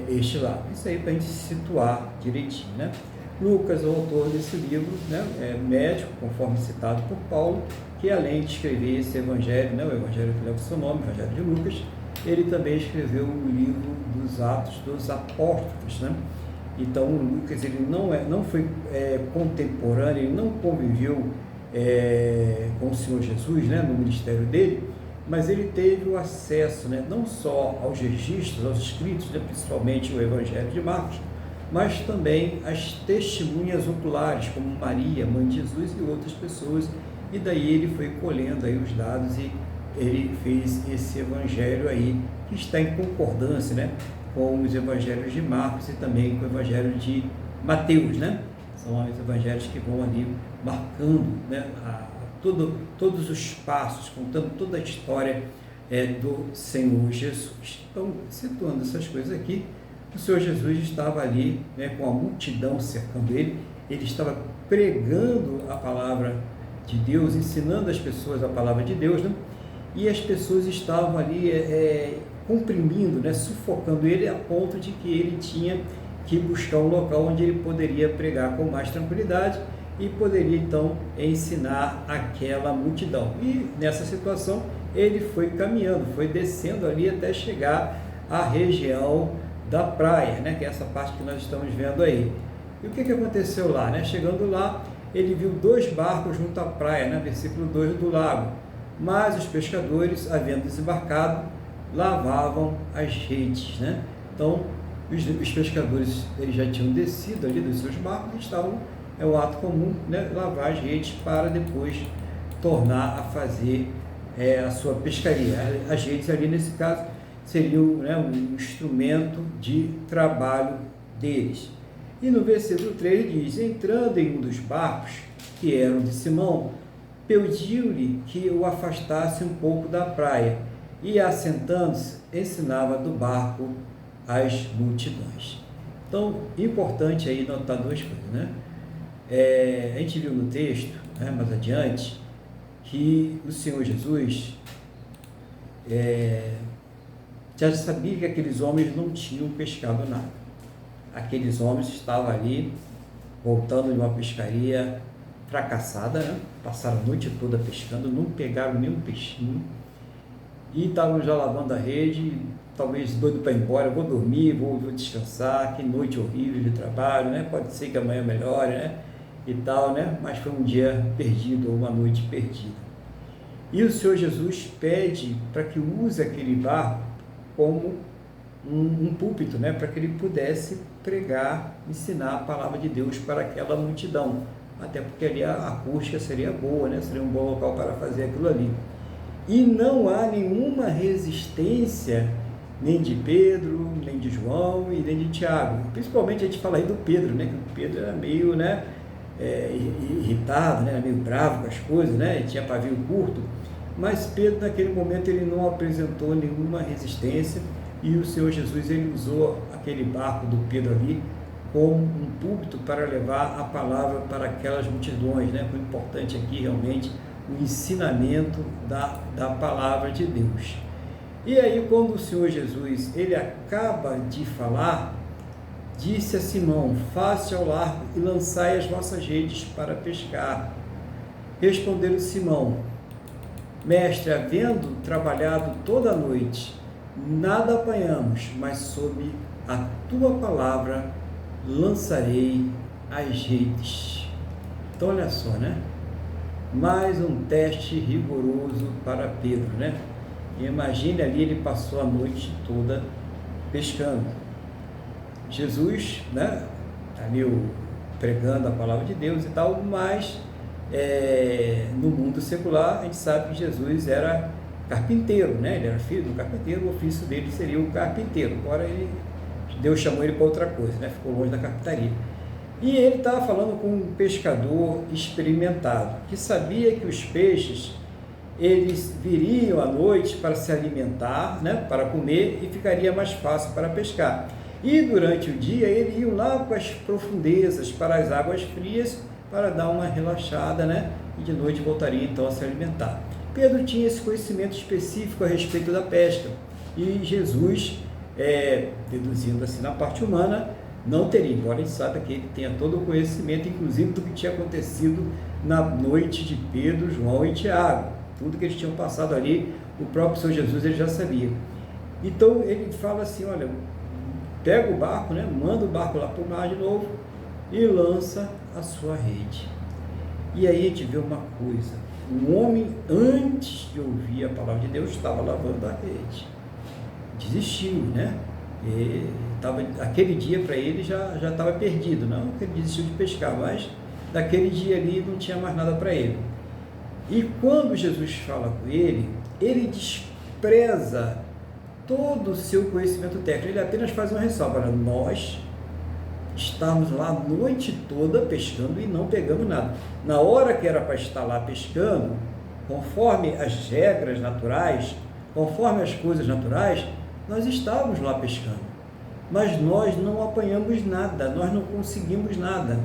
este lago. Isso aí para a gente se situar direitinho, né? Lucas, o autor desse livro, né, médico, conforme citado por Paulo, que além de escrever esse evangelho, né, o evangelho que leva o seu nome, o evangelho de Lucas, ele também escreveu o livro dos Atos dos Apóstolos, né? Então, Lucas ele não foi contemporâneo, ele não conviveu com o Senhor Jesus, né, no ministério dele, mas ele teve o acesso, né, não só aos registros, aos escritos, né, principalmente o Evangelho de Marcos, mas também as testemunhas oculares, como Maria, mãe de Jesus, e outras pessoas, e daí ele foi colhendo aí os dados e ele fez esse evangelho aí, que está em concordância, né, com os evangelhos de Marcos e também com o evangelho de Mateus, né? São os evangelhos que vão ali marcando, né, todos os passos, contando toda a história do Senhor Jesus. Então, situando essas coisas aqui, o Senhor Jesus estava ali, né, com a multidão cercando ele, ele estava pregando a palavra de Deus, ensinando as pessoas a palavra de Deus, né? E as pessoas estavam ali comprimindo, né, sufocando ele a ponto de que ele tinha que buscar um local onde ele poderia pregar com mais tranquilidade e poderia então ensinar aquela multidão. E nessa situação ele foi caminhando, foi descendo ali até chegar à região da praia, né, que é essa parte que nós estamos vendo aí. E o que aconteceu lá, né? Chegando lá, ele viu 2 barcos junto à praia, né? Versículo 2 do lago, Mas os pescadores, havendo desembarcado, lavavam as redes, né? Então, os pescadores eles já tinham descido ali dos seus barcos e estavam, é o ato comum, né? Lavar as redes para depois tornar a fazer a sua pescaria. As redes ali, nesse caso, seriam, né, um instrumento de trabalho deles. E no versículo 3 diz: entrando em um dos barcos, que eram de Simão, pediu-lhe que o afastasse um pouco da praia, e assentando-se, ensinava do barco as multidões. Então, importante aí notar duas coisas, né? A gente viu no texto, né, mais adiante, que o Senhor Jesus já sabia que aqueles homens não tinham pescado nada. Aqueles homens estavam ali, voltando de uma pescaria fracassada, né? Passaram a noite toda pescando, não pegaram nenhum peixinho, e estavam já lavando a rede, talvez doido para ir embora, vou dormir, vou descansar, que noite horrível de trabalho, né? Pode ser que amanhã melhore, né? E tal, né? Mas foi um dia perdido, ou uma noite perdida. E o Senhor Jesus pede para que use aquele barco como um púlpito, né? Para que ele pudesse pregar, ensinar a palavra de Deus para aquela multidão, até porque ali a acústica seria boa, né? Seria um bom local para fazer aquilo ali. E não há nenhuma resistência, nem de Pedro, nem de João e nem de Tiago. Principalmente a gente fala aí do Pedro, né? Que o Pedro era meio, né, irritado, né? Meio bravo com as coisas, né? Ele tinha pavio curto. Mas Pedro, naquele momento, ele não apresentou nenhuma resistência, e o Senhor Jesus, ele usou aquele barco do Pedro ali como um púlpito para levar a palavra para aquelas multidões, né? O importante aqui realmente o ensinamento da palavra de Deus. E aí, quando o Senhor Jesus ele acaba de falar, disse a Simão: faça ao largo e lançai as vossas redes para pescar. Respondeu Simão: mestre, havendo trabalhado toda a noite, nada apanhamos, mas sob a tua palavra lançarei as redes. Então, olha só, né? Mais um teste rigoroso para Pedro, né? Imagine ali, ele passou a noite toda pescando. Jesus, né? Ali pregando a palavra de Deus e tal, mas no mundo secular a gente sabe que Jesus era carpinteiro, né? Ele era filho do carpinteiro, o ofício dele seria o carpinteiro. Agora Deus chamou ele para outra coisa, né? Ficou longe da carpintaria. E ele estava falando com um pescador experimentado, que sabia que os peixes, eles viriam à noite para se alimentar, né, para comer, e ficaria mais fácil para pescar. E durante o dia, eles iam lá para as profundezas, para as águas frias, para dar uma relaxada, né, e de noite voltaria então a se alimentar. Pedro tinha esse conhecimento específico a respeito da pesca, e Jesus, deduzindo assim na parte humana, não teria, embora a gente saiba que ele tenha todo o conhecimento, inclusive do que tinha acontecido na noite de Pedro, João e Tiago. Tudo que eles tinham passado ali, o próprio Senhor Jesus ele já sabia. Então ele fala assim: olha, pega o barco, né, manda o barco lá para o mar de novo e lança a sua rede. E aí a gente vê uma coisa: o homem, antes de ouvir a palavra de Deus, estava lavando a rede, desistiu, né? Aquele dia para ele já estava perdido, não que ele desistiu de pescar, mas daquele dia ali não tinha mais nada para ele. E quando Jesus fala com ele, ele despreza todo o seu conhecimento técnico, ele apenas faz uma ressalva: nós estávamos lá a noite toda pescando e não pegamos nada. Na hora que era para estar lá pescando, conforme as regras naturais, conforme as coisas naturais, nós estávamos lá pescando, mas nós não apanhamos nada, nós não conseguimos nada,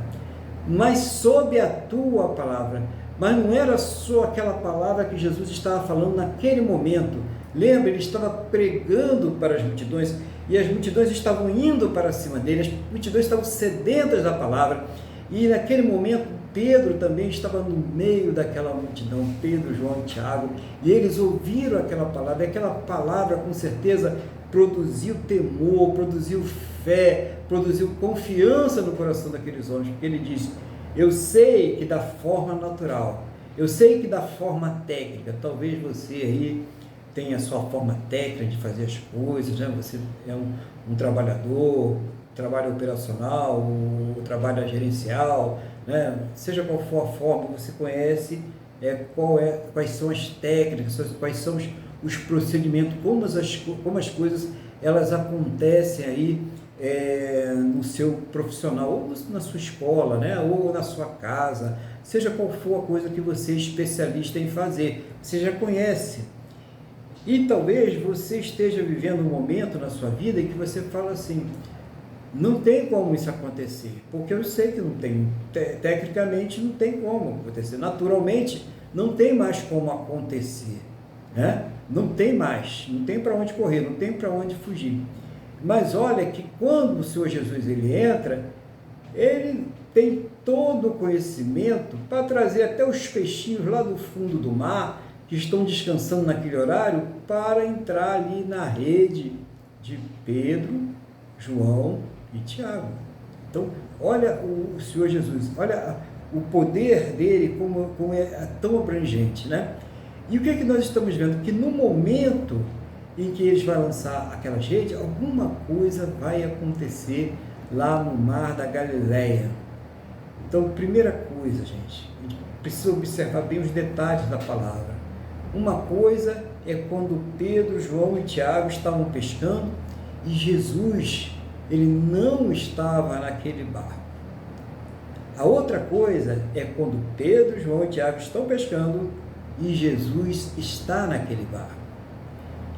mas sob a tua palavra. Mas não era só aquela palavra que Jesus estava falando naquele momento. Lembra, ele estava pregando para as multidões, e as multidões estavam indo para cima dele, as multidões estavam sedentas da palavra, e naquele momento Pedro também estava no meio daquela multidão, Pedro, João e Tiago, e eles ouviram aquela palavra, e aquela palavra com certeza produziu temor, produziu fé, produziu confiança no coração daqueles homens, porque ele diz: eu sei que da forma natural Eu sei que da forma técnica, talvez você aí tenha a sua forma técnica de fazer as coisas, né? Você é um trabalhador, trabalho operacional, o trabalho gerencial, né? Seja qual for a forma, você conhece quais são as técnicas, quais são os procedimentos, como as coisas elas acontecem aí no seu profissional, ou na sua escola, né? Ou na sua casa, seja qual for a coisa que você é especialista em fazer, você já conhece. E talvez você esteja vivendo um momento na sua vida em que você fala assim, não tem como isso acontecer, porque eu sei que não tem, tecnicamente não tem como acontecer, naturalmente não tem mais como acontecer, né? Não tem mais, não tem para onde correr, não tem para onde fugir. Mas olha que quando o Senhor Jesus ele entra, ele tem todo o conhecimento para trazer até os peixinhos lá do fundo do mar, que estão descansando naquele horário, para entrar ali na rede de Pedro, João e Tiago. Então, olha o Senhor Jesus, olha o poder dele como é tão abrangente, né? E o que é que nós estamos vendo? Que no momento em que eles vão lançar aquelas redes, alguma coisa vai acontecer lá no mar da Galileia. Então, primeira coisa, gente, a gente precisa observar bem os detalhes da palavra. Uma coisa é quando Pedro, João e Tiago estavam pescando e Jesus, ele não estava naquele barco. A outra coisa é quando Pedro, João e Tiago estão pescando e Jesus está naquele barco.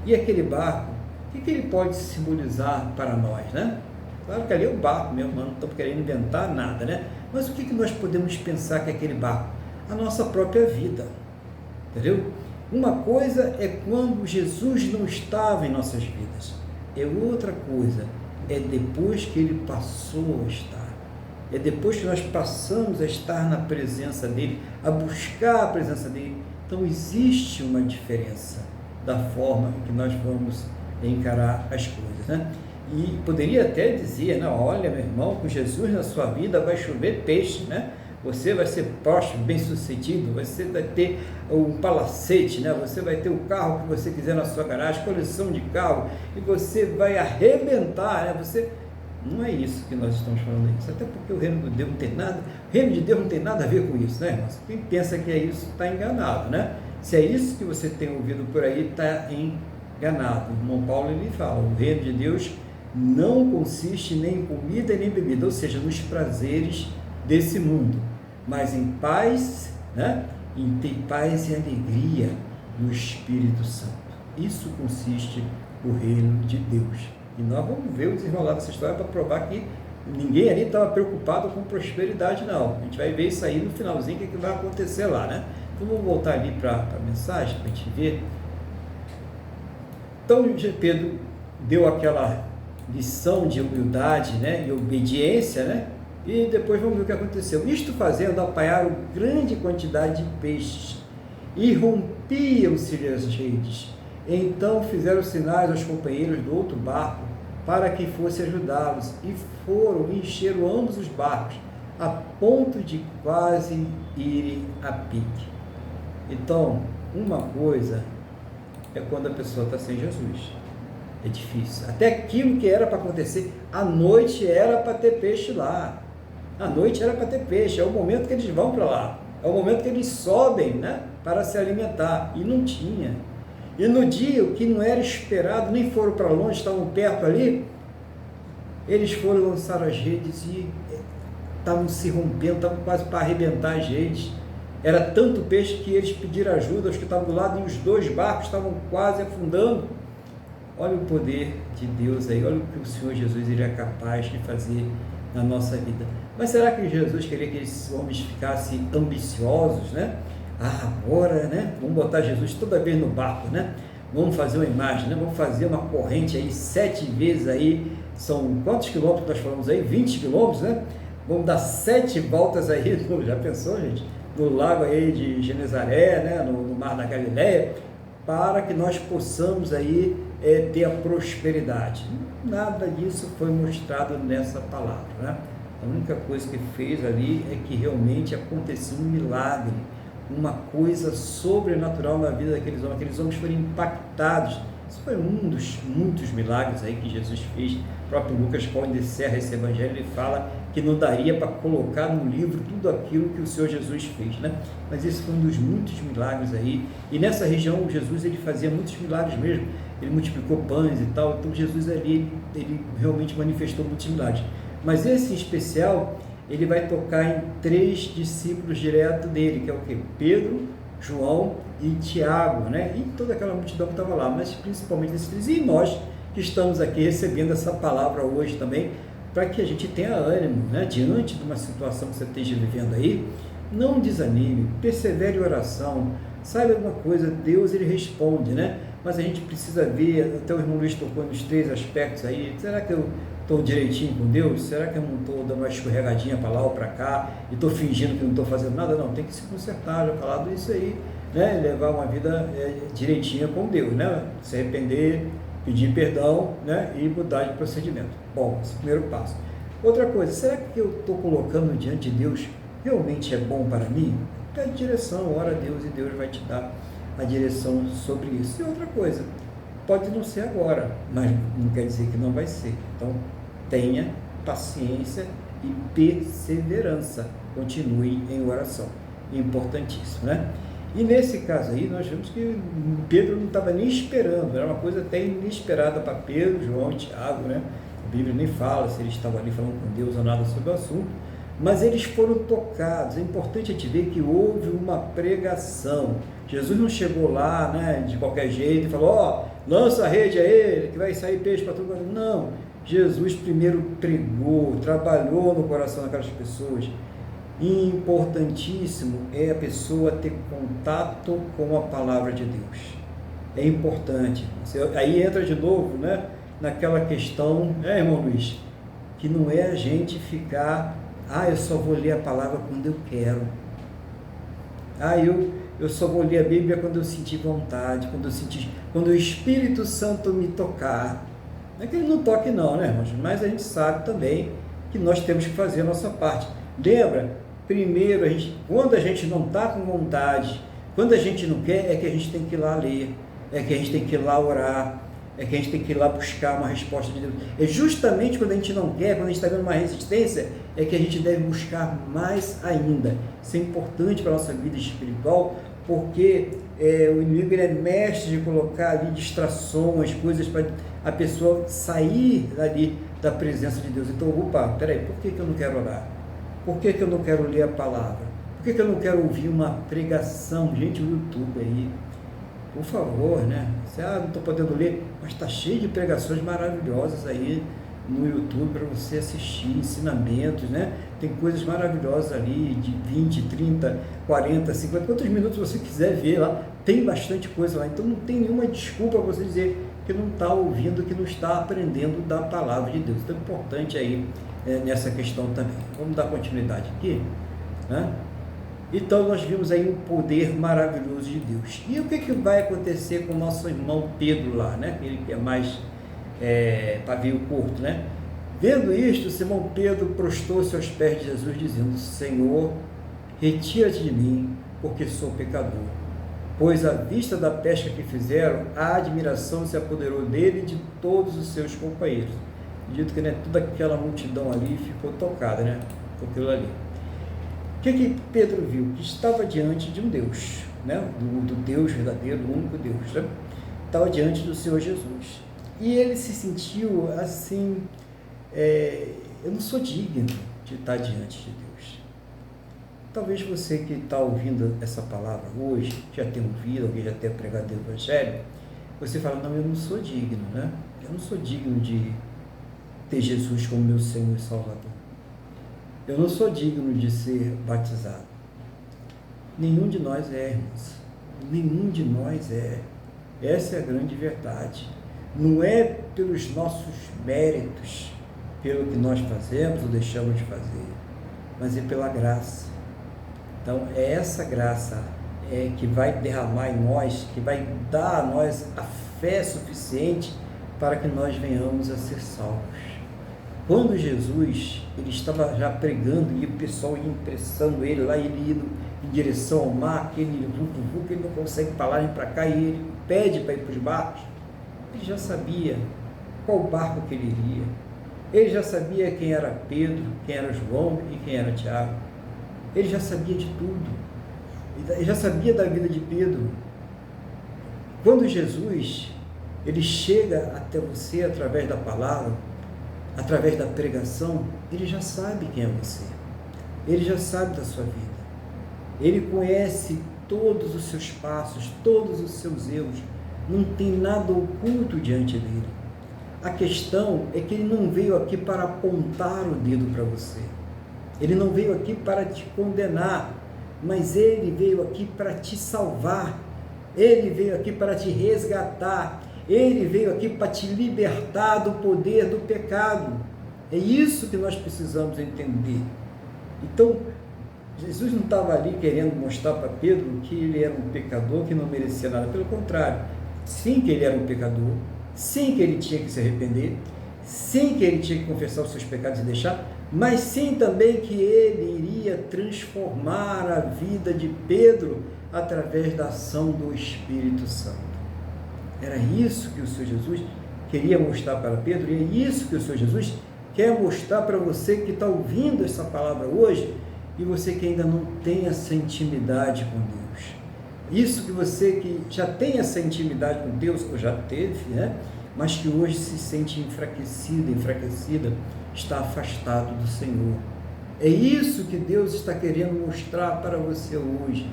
E aquele barco, o que ele pode simbolizar para nós, né? Claro que ali é o barco mesmo, não estamos querendo inventar nada, né? Mas o que nós podemos pensar que é aquele barco? A nossa própria vida, entendeu? Uma coisa é quando Jesus não estava em nossas vidas, é outra coisa, é depois que ele passou a estar, é depois que nós passamos a estar na presença dele, a buscar a presença dele. Então existe uma diferença da forma em que nós vamos encarar as coisas, né? E poderia até dizer, não, olha meu irmão, com Jesus na sua vida vai chover peixe, né? Você vai ser próspero, bem sucedido, você vai ter um palacete, né? Você vai ter o carro que você quiser na sua garagem, coleção de carro, e você vai arrebentar, né? Não é isso que nós estamos falando aqui, até porque o reino de Deus não tem nada, o reino de Deus não tem nada a ver com isso, né, irmãos? Quem pensa que é isso está enganado, né? Se é isso que você tem ouvido por aí, está enganado. O irmão Paulo ele fala, o reino de Deus não consiste nem em comida nem em bebida, ou seja, nos prazeres desse mundo, mas em paz, né? Em ter paz e alegria no Espírito Santo. Isso consiste o reino de Deus. E nós vamos ver o desenrolar dessa história para provar que ninguém ali estava preocupado com prosperidade, não. A gente vai ver isso aí no finalzinho, o que vai acontecer lá, né? Então vamos voltar ali para a mensagem, para a gente ver. Então Pedro deu aquela lição de humildade, né? E obediência, né? E depois vamos ver o que aconteceu. Isto fazendo, apanharam grande quantidade de peixes e rompiam-se as redes. Então fizeram sinais aos companheiros do outro barco para que fosse ajudá-los, e foram e encheram ambos os barcos, a ponto de quase irem a pique. Então, uma coisa é quando a pessoa está sem Jesus. É difícil. Até aquilo que era para acontecer, à noite era para ter peixe lá. À noite era para ter peixe, é o momento que eles vão para lá. É o momento que eles sobem, né, para se alimentar. E não tinha. E no dia, o que não era esperado, nem foram para longe, estavam perto ali, eles foram lançar as redes e estavam se rompendo, estavam quase para arrebentar as redes. Era tanto peixe que eles pediram ajuda aos que estavam do lado, e os dois barcos estavam quase afundando. Olha o poder de Deus aí, olha o que o Senhor Jesus ele é capaz de fazer na nossa vida. Mas será que Jesus queria que esses homens ficassem ambiciosos, né? Agora, né? Vamos botar Jesus toda vez no barco, né? Vamos fazer uma imagem, né? Vamos fazer uma corrente aí 7 vezes aí, são quantos quilômetros nós falamos aí? 20 quilômetros, né? Vamos dar 7 voltas aí, já pensou, gente? No lago aí de Genezaré, né? No mar da Galileia, para que nós possamos aí ter a prosperidade. Nada disso foi mostrado nessa palavra, né? A única coisa que fez ali é que realmente aconteceu um milagre. uma coisa sobrenatural na vida daqueles homens. Aqueles homens foram impactados. Isso foi um dos muitos milagres aí que Jesus fez. O próprio Lucas, quando encerra esse evangelho, ele fala que não daria para colocar no livro tudo aquilo que o Senhor Jesus fez, né? Mas esse foi um dos muitos milagres aí. E nessa região, Jesus, ele fazia muitos milagres mesmo. Ele multiplicou pães e tal. Então, Jesus ali, ele realmente manifestou muitos milagres. Mas esse em especial, ele vai tocar em 3 discípulos direto dele, que é o quê? Pedro, João e Tiago, né? E toda aquela multidão que estava lá, mas principalmente esses 3. E nós que estamos aqui recebendo essa palavra hoje também, para que a gente tenha ânimo, né? Diante de uma situação que você esteja vivendo aí, não desanime, persevere em oração, saiba uma coisa, Deus ele responde, né? Mas a gente precisa ver, até o irmão Luiz tocou nos 3 aspectos aí, será que eu estou direitinho com Deus? Será que eu não estou dando uma escorregadinha para lá ou para cá e estou fingindo que não estou fazendo nada? Não, tem que se consertar, já falado isso aí, né? Levar uma vida direitinha com Deus, né? Se arrepender, pedir perdão, né? E mudar de procedimento. Bom, esse é o primeiro passo. Outra coisa, será que eu estou colocando diante de Deus realmente é bom para mim? Pede direção, ora a Deus e Deus vai te dar a direção sobre isso. E outra coisa, pode não ser agora, mas não quer dizer que não vai ser. Então, tenha paciência e perseverança. Continue em oração. Importantíssimo, né? E nesse caso aí, nós vimos que Pedro não estava nem esperando, era uma coisa até inesperada para Pedro, João e Tiago, né? A Bíblia nem fala se eles estavam ali falando com Deus ou nada sobre o assunto, mas eles foram tocados. É importante a gente ver que houve uma pregação. Jesus não chegou lá, né, de qualquer jeito e falou, ó, lança a rede a ele, que vai sair peixe para todo mundo. Não, Jesus primeiro pregou, trabalhou no coração daquelas pessoas. Importantíssimo é a pessoa ter contato com a palavra de Deus. É importante. Aí entra de novo, né, naquela questão, irmão Luiz, que não é a gente ficar, eu só vou ler a palavra quando eu quero. Eu só vou ler a Bíblia quando eu sentir vontade, quando o Espírito Santo me tocar. Não é que ele não toque não, né, irmãos? Mas a gente sabe também que nós temos que fazer a nossa parte. Lembra? Primeiro, quando a gente não está com vontade, quando a gente não quer, é que a gente tem que ir lá ler, é que a gente tem que ir lá orar, é que a gente tem que ir lá buscar uma resposta de Deus. É justamente quando a gente não quer, quando a gente está vendo uma resistência, é que a gente deve buscar mais ainda. Isso é importante para a nossa vida espiritual, porque o inimigo ele é mestre de colocar ali distrações, coisas para a pessoa sair dali da presença de Deus. Então, peraí, por que eu não quero orar? Por que eu não quero ler a palavra? Por que eu não quero ouvir uma pregação? Gente, o YouTube aí, por favor, né? Você, não estou podendo ler, mas está cheio de pregações maravilhosas aí no YouTube para você assistir, ensinamentos, né? Tem coisas maravilhosas ali, de 20, 30, 40, 50, quantos minutos você quiser ver lá, tem bastante coisa lá. Então não tem nenhuma desculpa para você dizer que não está ouvindo, que não está aprendendo da palavra de Deus. Então é importante aí nessa questão também. Vamos dar continuidade aqui, né? Então nós vimos aí um poder maravilhoso de Deus. E o que vai acontecer com o nosso irmão Pedro lá, né? Ele que é mais pavio curto, né? Vendo isto, Simão Pedro prostou-se aos pés de Jesus, dizendo, Senhor, retira-te de mim, porque sou pecador. Pois à vista da pesca que fizeram, a admiração se apoderou dele e de todos os seus companheiros. Dito que, né, toda aquela multidão ali ficou tocada, né, com aquilo ali. O que Pedro viu? Que estava diante de um Deus, né, do Deus verdadeiro, do único Deus, né? Estava diante do Senhor Jesus. E ele se sentiu assim, eu não sou digno de estar diante de Deus. Talvez você que está ouvindo essa palavra hoje, já tenha ouvido, alguém já tenha pregado o Evangelho, você fala, não, eu não sou digno, né? Eu não sou digno de ter Jesus como meu Senhor e Salvador. Eu não sou digno de ser batizado. Nenhum de nós é, irmãos. Nenhum de nós é. Essa é a grande verdade. Não é pelos nossos méritos, pelo que nós fazemos ou deixamos de fazer, mas é pela graça. Então, é essa graça que vai derramar em nós, que vai dar a nós a fé suficiente para que nós venhamos a ser salvos. Quando Jesus ele estava já pregando e o pessoal ia impressando ele lá, ele indo em direção ao mar, aquele vulco que ele não consegue para lá nem para cá, e ele pede para ir para os barcos. Ele já sabia qual barco que ele iria. Ele já sabia quem era Pedro, quem era João e quem era Tiago. Ele já sabia de tudo. Ele já sabia da vida de Pedro. Quando Jesus, ele chega até você através da palavra, através da pregação, ele já sabe quem é você. Ele já sabe da sua vida. Ele conhece todos os seus passos, todos os seus erros. Não tem nada oculto diante dele. A questão é que ele não veio aqui para apontar o dedo para você. Ele não veio aqui para te condenar, mas ele veio aqui para te salvar. Ele veio aqui para te resgatar. Ele veio aqui para te libertar do poder do pecado. É isso que nós precisamos entender. Então, Jesus não estava ali querendo mostrar para Pedro que ele era um pecador que não merecia nada. Pelo contrário, sim que ele era um pecador, sim que ele tinha que se arrepender, sim que ele tinha que confessar os seus pecados e deixar, mas sim também que ele iria transformar a vida de Pedro através da ação do Espírito Santo. Era isso que o Senhor Jesus queria mostrar para Pedro, e é isso que o Senhor Jesus quer mostrar para você que está ouvindo essa palavra hoje, e você que ainda não tem essa intimidade com Deus. Isso que você que já tem essa intimidade com Deus, ou já teve, né? Mas que hoje se sente enfraquecido, enfraquecida, está afastado do Senhor. É isso que Deus está querendo mostrar para você hoje,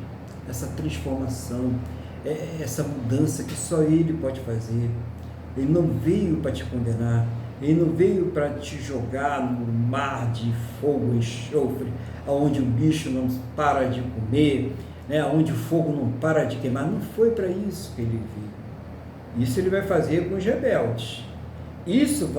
essa transformação, essa mudança que só Ele pode fazer. Ele não veio para te condenar, Ele não veio para te jogar no mar de fogo e enxofre, onde o bicho não para de comer, né? Onde o fogo não para de queimar. Não foi para isso que Ele veio. Isso Ele vai fazer com os rebeldes. Isso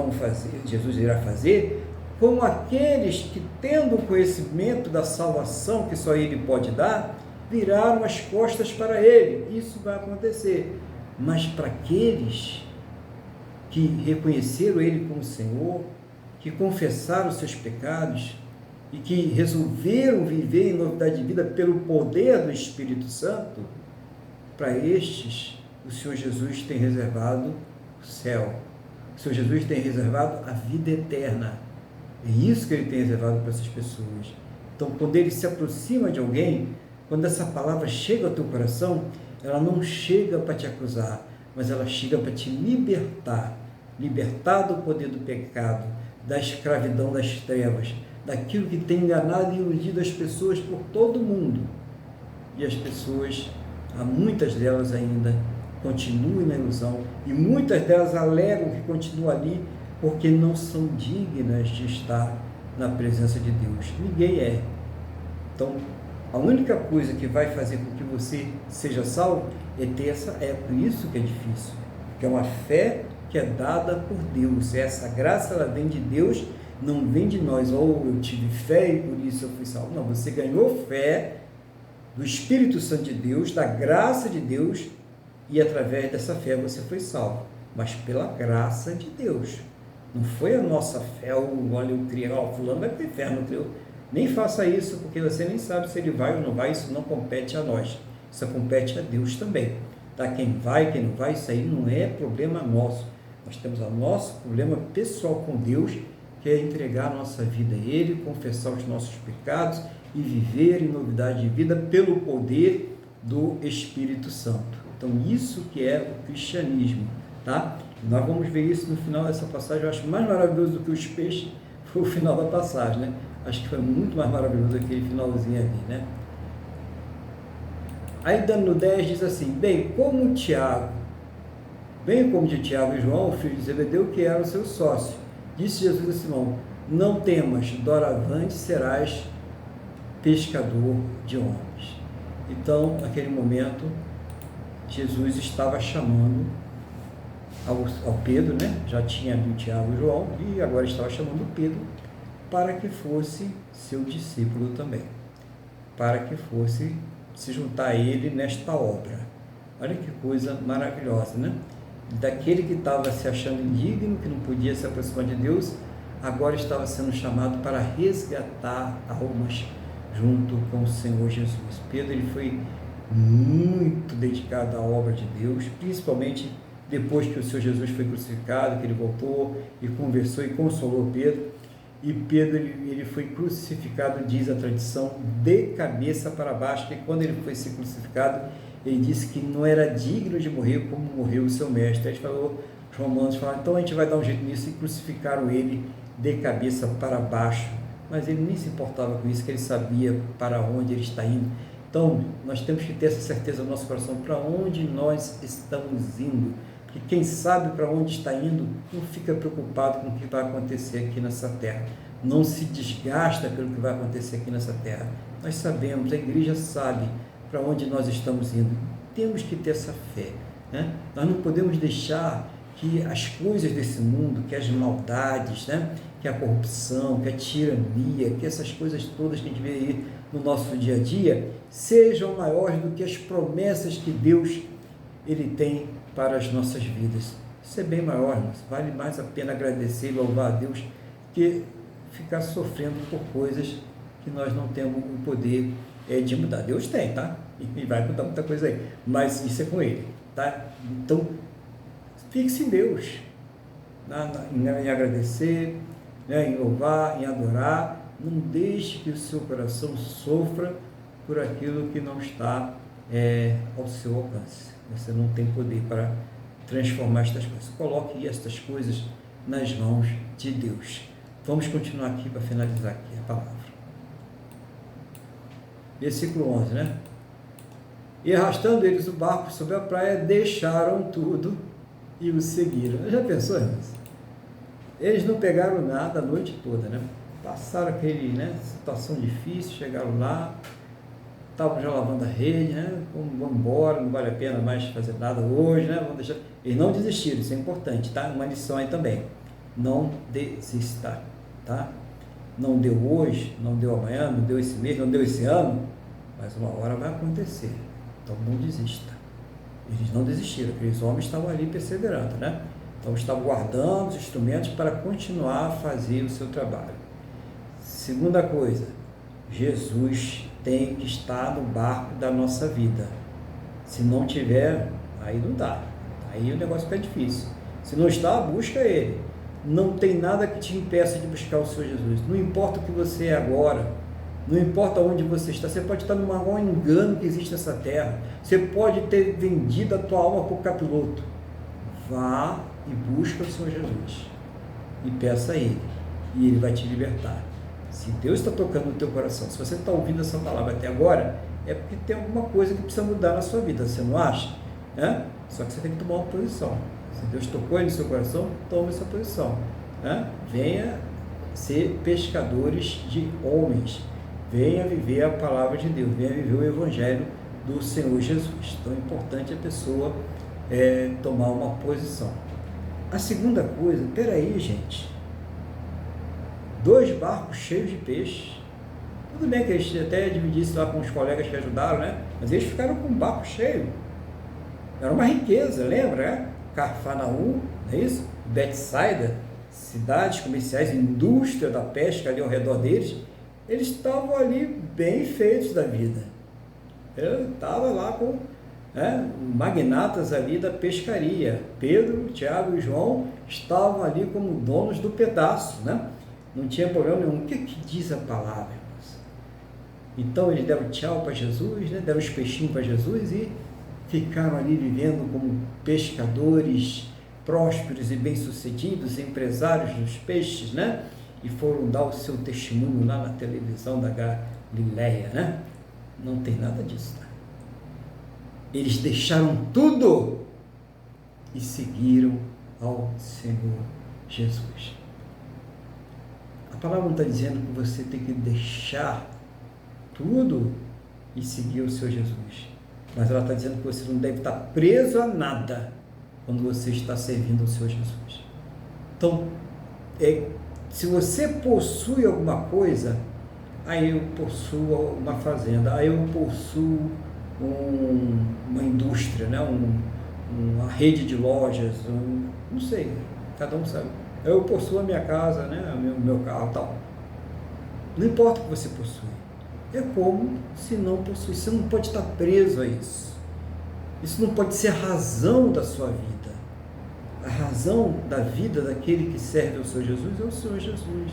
Jesus irá fazer com aqueles que, tendo o conhecimento da salvação que só Ele pode dar, viraram as costas para Ele. Isso vai acontecer. Mas para aqueles que reconheceram Ele como Senhor, que confessaram os seus pecados e que resolveram viver em novidade de vida pelo poder do Espírito Santo, para estes, o Senhor Jesus tem reservado o céu. O Senhor Jesus tem reservado a vida eterna. É isso que Ele tem reservado para essas pessoas. Então, quando Ele se aproxima de alguém, quando essa palavra chega ao teu coração, ela não chega para te acusar, mas ela chega para te libertar do poder do pecado, da escravidão das trevas, daquilo que tem enganado e iludido as pessoas por todo o mundo. E as pessoas, há muitas delas ainda, continuam na ilusão, e muitas delas alegam que continuam ali porque não são dignas de estar na presença de Deus. Ninguém é. Então, a única coisa que vai fazer com que você seja salvo é ter é por isso que é difícil, porque é uma fé que é dada por Deus. Essa graça, ela vem de Deus, não vem de nós. Ou eu tive fé e por isso eu fui salvo. Não, você ganhou fé do Espírito Santo de Deus, da graça de Deus, e através dessa fé você foi salvo, mas pela graça de Deus. Não foi a nossa fé, olha, eu criei, fulano vai para o inferno, nem faça isso, porque você nem sabe se ele vai ou não vai. Isso não compete a nós, isso compete a Deus também, tá? Quem vai, quem não vai, isso aí não é problema nosso. Nós temos o nosso problema pessoal com Deus, que é entregar a nossa vida a Ele, confessar os nossos pecados e viver em novidade de vida pelo poder do Espírito Santo. Então, isso que é o cristianismo, tá? Nós vamos ver isso no final dessa passagem. Eu acho mais maravilhoso do que os peixes foi o final da passagem, né? Acho que foi muito mais maravilhoso aquele finalzinho ali, né? Aí, dando no 10, diz assim: bem como de Tiago e João, filho de Zebedeu, que eram seus sócios, disse Jesus a Simão: não temas, doravante serás pescador de homens. Então, naquele momento, Jesus estava chamando ao Pedro, né? Já tinha ali o Tiago e João, e agora estava chamando o Pedro para que fosse seu discípulo também, para que fosse se juntar a ele nesta obra. Olha que coisa maravilhosa, né? Daquele que estava se achando indigno, que não podia se aproximar de Deus, agora estava sendo chamado para resgatar almas junto com o Senhor Jesus. Pedro ele foi muito dedicado à obra de Deus, principalmente depois que o Senhor Jesus foi crucificado, que ele voltou e conversou e consolou Pedro. E Pedro ele foi crucificado, diz a tradição, de cabeça para baixo, porque quando ele foi ser crucificado, ele disse que não era digno de morrer como morreu o seu mestre. Aí falou, os romanos falaram, então a gente vai dar um jeito nisso, e crucificaram ele de cabeça para baixo. Mas ele nem se importava com isso, que ele sabia para onde ele está indo. Então, nós temos que ter essa certeza no nosso coração, para onde nós estamos indo. Porque quem sabe para onde está indo, não fica preocupado com o que vai acontecer aqui nessa terra. Não se desgasta pelo que vai acontecer aqui nessa terra. Nós sabemos, a igreja sabe para onde nós estamos indo. Temos que ter essa fé, né? Nós não podemos deixar que as coisas desse mundo, que as maldades, né? Que a corrupção, que a tirania, que essas coisas todas que a gente vê aí no nosso dia a dia, sejam maiores do que as promessas que Deus ele tem para as nossas vidas. Isso é bem maior, irmãos. Vale mais a pena agradecer e louvar a Deus que ficar sofrendo por coisas que nós não temos o poder de mudar. Deus tem, tá? E vai mudar muita coisa aí, mas isso é com Ele, tá? Então, fixe em Deus, em agradecer, né, em louvar, em adorar. Não deixe que o seu coração sofra por aquilo que não está ao seu alcance. Você não tem poder para transformar estas coisas. Coloque estas coisas nas mãos de Deus. Vamos continuar aqui para finalizar aqui a palavra. Versículo 11, né? E arrastando eles o barco sobre a praia, deixaram tudo e o seguiram. Já pensou, irmãos? Eles não pegaram nada a noite toda, né? Passaram aquele, né, situação difícil, chegaram lá, estavam já lavando a rede, né? Vamos embora, não vale a pena mais fazer nada hoje, né? Vamos deixar. Eles não desistiram, isso é importante, tá? Uma lição aí também. Não desista, tá? Não deu hoje, não deu amanhã, não deu esse mês, não deu esse ano, mas uma hora vai acontecer. Então não desista. Eles não desistiram, aqueles homens estavam ali perseverando, né? Então estavam guardando os instrumentos para continuar a fazer o seu trabalho. Segunda coisa, Jesus tem que estar no barco da nossa vida. Se não tiver, aí não dá. Aí o negócio fica difícil. Se não está, busca Ele. Não tem nada que te impeça de buscar o Senhor Jesus. Não importa o que você é agora, não importa onde você está, você pode estar no maior engano que existe nessa terra, você pode ter vendido a tua alma por capiroto. Vá e busca o Senhor Jesus e peça a Ele, e Ele vai te libertar. Se Deus está tocando no teu coração, se você está ouvindo essa palavra até agora, é porque tem alguma coisa que precisa mudar na sua vida, você não acha? Só que você tem que tomar uma posição. Se Deus tocou aí no seu coração, tome essa posição, né? Venha ser pescadores de homens, venha viver a palavra de Deus, venha viver o Evangelho do Senhor Jesus. Então é importante a pessoa tomar uma posição. A segunda coisa, peraí, gente, 2 barcos cheios de peixe. Tudo bem que eles até dividissem lá com os colegas que ajudaram, né? Mas eles ficaram com um barco cheio. Era uma riqueza, lembra, né? Cafarnaum, não é isso? Betsaida, cidades comerciais, indústria da pesca ali ao redor deles, eles estavam ali bem feitos da vida. Eu estava lá com magnatas ali da pescaria. Pedro, Tiago e João estavam ali como donos do pedaço, né? Não tinha problema nenhum. O que diz a palavra, irmãos? Então eles deram tchau para Jesus, né? Deram os peixinhos para Jesus e ficaram ali vivendo como pescadores prósperos e bem-sucedidos, empresários dos peixes, né? E foram dar o seu testemunho lá na televisão da Galileia, né? Não tem nada disso, tá? Eles deixaram tudo e seguiram ao Senhor Jesus. A palavra não está dizendo que você tem que deixar tudo e seguir o Senhor Jesus, mas ela está dizendo que você não deve estar preso a nada quando você está servindo ao Senhor Jesus. Então, se você possui alguma coisa, aí eu possuo uma fazenda, aí eu possuo uma indústria, né? Uma rede de lojas, não sei, cada um sabe. Eu possuo a minha casa, né? O meu carro e tal. Não importa o que você possui. é como se não possuísse. Você não pode estar preso a isso. Isso não pode ser a razão da sua vida. A razão da vida daquele que serve ao Senhor Jesus é o Senhor Jesus.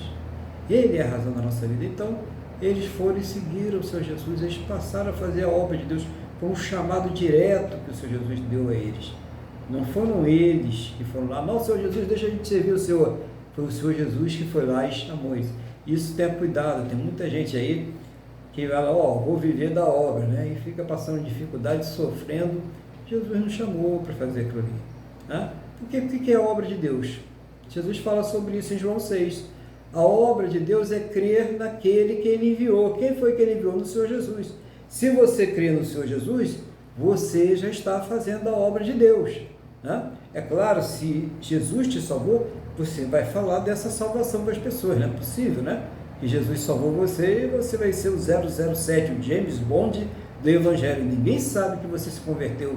Ele é a razão da nossa vida. Então, eles foram e seguiram o Senhor Jesus, eles passaram a fazer a obra de Deus. Foi um chamado direto que o Senhor Jesus deu a eles. Não foram eles que foram lá, não, Senhor Jesus, deixa a gente servir o Senhor. Foi o Senhor Jesus que foi lá e chamou eles. Isso tenha cuidado, tem muita gente aí que vai lá, vou viver da obra, né? E fica passando dificuldade, sofrendo. Jesus não chamou para fazer aquilo ali. Né? Porque o que é a obra de Deus? Jesus fala sobre isso em João 6. A obra de Deus é crer naquele que Ele enviou. Quem foi que Ele enviou? No Senhor Jesus. Se você crê no Senhor Jesus, você já está fazendo a obra de Deus. Né? É claro, se Jesus te salvou, você vai falar dessa salvação para as pessoas. Não é possível, né? Que Jesus salvou você e você vai ser o 007, o James Bond do Evangelho. Ninguém sabe que você se converteu.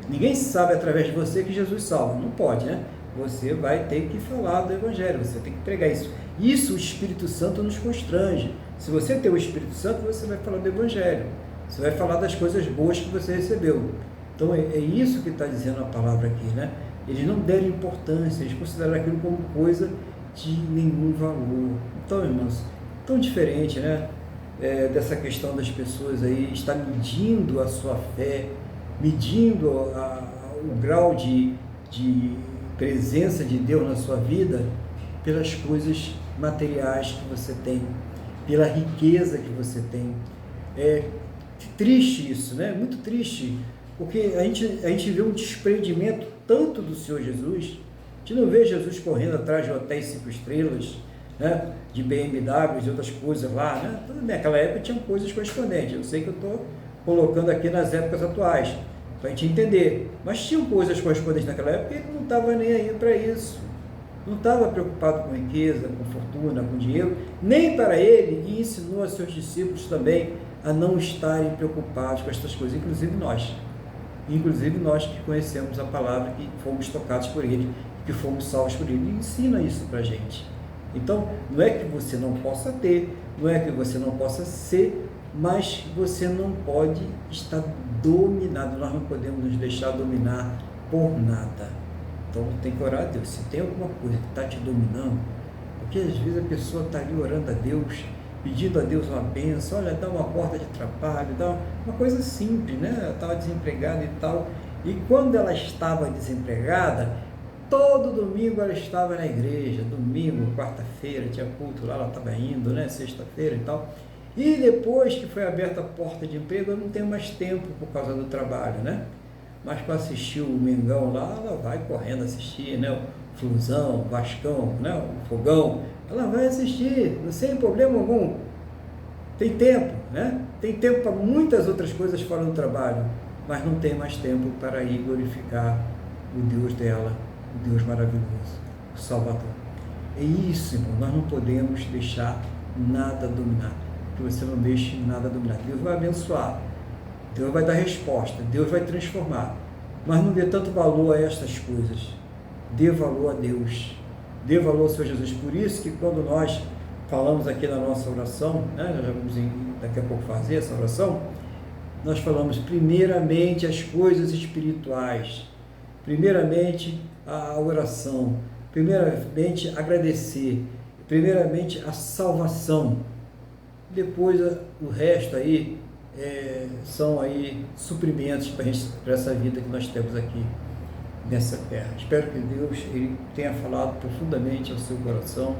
Ninguém sabe através de você que Jesus salva. Não pode, né? Você vai ter que falar do Evangelho, você tem que pregar isso. Isso o Espírito Santo nos constrange. Se você tem o Espírito Santo, você vai falar do Evangelho. Você vai falar das coisas boas que você recebeu. Então, é isso que está dizendo a palavra aqui, né? Eles não deram importância, eles consideraram aquilo como coisa de nenhum valor. Então, irmãos, tão diferente, né? Dessa questão das pessoas aí, estar medindo a sua fé, medindo o grau de presença de Deus na sua vida pelas coisas materiais que você tem, pela riqueza que você tem. É triste isso, né? Muito triste, porque a gente vê um desprendimento tanto do Senhor Jesus. A gente não vê Jesus correndo atrás de hotéis 5 estrelas, né? De BMWs e outras coisas lá, né? Naquela época tinham coisas correspondentes. Eu sei que eu estou colocando aqui nas épocas atuais, para a gente entender. Mas tinham coisas correspondentes naquela época e ele não estava nem aí para isso. Não estava preocupado com riqueza, com fortuna, com dinheiro, nem para ele, e ensinou a seus discípulos também a não estarem preocupados com estas coisas, inclusive nós que conhecemos a palavra, que fomos tocados por ele, que fomos salvos por ele. Ele ensina isso para a gente. Então, não é que você não possa ter, não é que você não possa ser, mas você não pode estar dominado. Nós não podemos nos deixar dominar por nada. Então tem que orar a Deus. Se tem alguma coisa que está te dominando, porque às vezes a pessoa está ali orando a Deus, pedindo a Deus uma bênção, olha, dá uma porta de trabalho, dá uma coisa simples, né? Ela estava desempregada e tal. E quando ela estava desempregada, todo domingo ela estava na igreja, domingo, quarta-feira, tinha culto lá, ela estava indo, né? Sexta-feira e tal. E depois que foi aberta a porta de emprego, eu não tenho mais tempo por causa do trabalho, né? Mas para assistir o Mengão lá, ela vai correndo assistir, né? O Flusão, o Vascão, né? O Fogão, ela vai assistir, sem problema algum. Tem tempo, né? Tem tempo para muitas outras coisas fora do trabalho, mas não tem mais tempo para ir glorificar o Deus dela, o Deus maravilhoso, o Salvador. É isso, irmão, nós não podemos deixar nada dominar. Que você não deixe nada dominar. Deus vai abençoar, Deus vai dar resposta, Deus vai transformar, mas não dê tanto valor a estas coisas. Dê valor a Deus, dê valor ao Senhor Jesus. Por isso que quando nós falamos aqui na nossa oração, né, nós já vamos daqui a pouco fazer essa oração, nós falamos primeiramente as coisas espirituais, primeiramente a oração, primeiramente agradecer, primeiramente a salvação, depois o resto aí são aí suprimentos para essa vida que nós temos aqui nessa terra. Espero que Deus ele tenha falado profundamente ao seu coração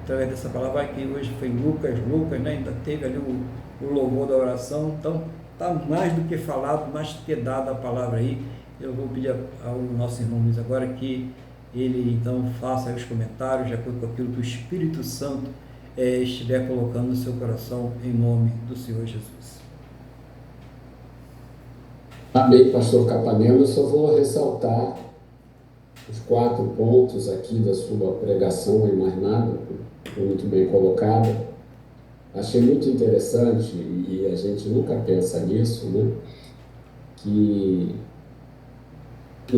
através dessa palavra que hoje foi Lucas, né? Ainda teve ali o louvor da oração. Então está mais do que falado, mais do que dado a palavra aí. Eu vou pedir ao nosso irmão Luiz agora que ele então faça aí os comentários de acordo com aquilo que o Espírito Santo estiver colocando no seu coração, em nome do Senhor Jesus. Amém, pastor Capanema. Eu só vou ressaltar os 4 pontos aqui da sua pregação, e mais nada, foi muito bem colocado. Achei muito interessante, e a gente nunca pensa nisso, né? Que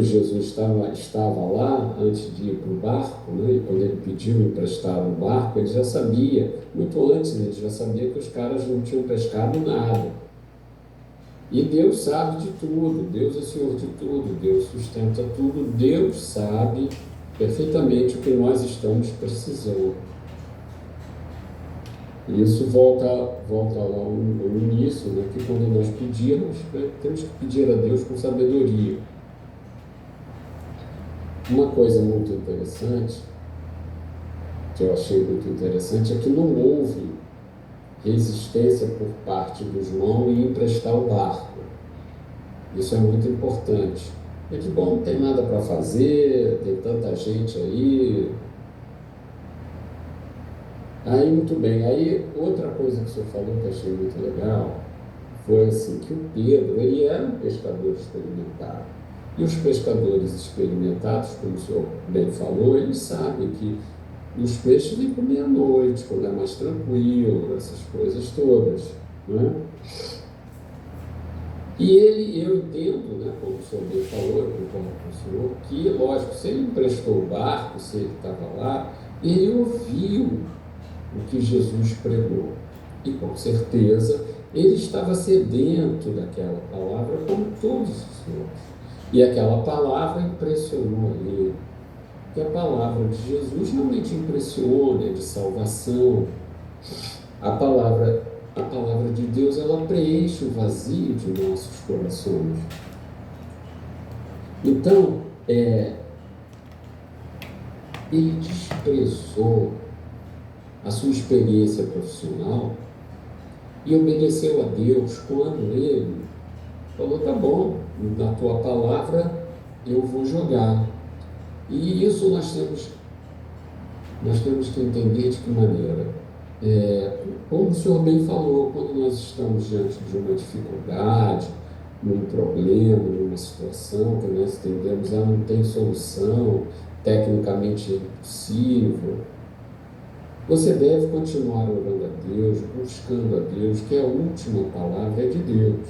Jesus estava lá antes de ir para o barco, né? E quando ele pediu emprestado o barco, ele já sabia, muito antes ele já sabia que os caras não tinham pescado nada. E Deus sabe de tudo, Deus é Senhor de tudo, Deus sustenta tudo, Deus sabe perfeitamente o que nós estamos precisando. E isso volta lá no início, né? Que quando nós pedirmos, né, temos que pedir a Deus com sabedoria. Uma coisa muito interessante, que eu achei muito interessante, é que não houve resistência por parte do João em emprestar o barco. Isso é muito importante. É que, bom, não tem nada para fazer, tem tanta gente aí. Aí, muito bem. Aí, outra coisa que o senhor falou que eu achei muito legal foi assim, que o Pedro, ele era um pescador experimentado. E os pescadores experimentados, como o senhor bem falou, eles sabem que os peixes vêm por meia-noite, quando é mais tranquilo, essas coisas todas, né? E eu entendo, né, como o senhor bem falou, eu concordo com o senhor, que, lógico, se ele emprestou o barco, se ele estava lá, ele ouviu o que Jesus pregou. E, com certeza, ele estava sedento daquela palavra, como todos os outros. E aquela palavra impressionou ele. Que a palavra de Jesus realmente impressiona, é de salvação. A palavra de Deus, ela preenche o vazio de nossos corações. Então, ele desprezou a sua experiência profissional e obedeceu a Deus quando ele falou, tá bom, na tua palavra eu vou jogar. E isso nós temos que entender de que maneira. Como o senhor bem falou, quando nós estamos diante de uma dificuldade, num problema, numa situação que nós entendemos, não tem solução, tecnicamente é impossível, você deve continuar orando a Deus, buscando a Deus, que a última palavra é de Deus.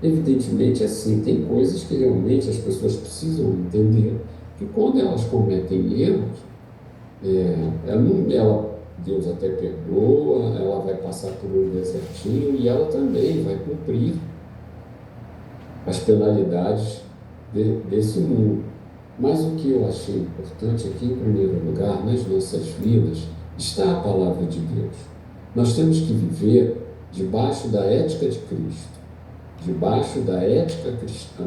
Evidentemente, assim, tem coisas que realmente as pessoas precisam entender, que quando elas cometem erros, Deus até perdoa, ela vai passar por um desertinho e ela também vai cumprir as penalidades desse mundo. Mas o que eu achei importante aqui, em primeiro lugar, nas nossas vidas, está a palavra de Deus. Nós temos que viver debaixo da ética de Cristo, debaixo da ética cristã,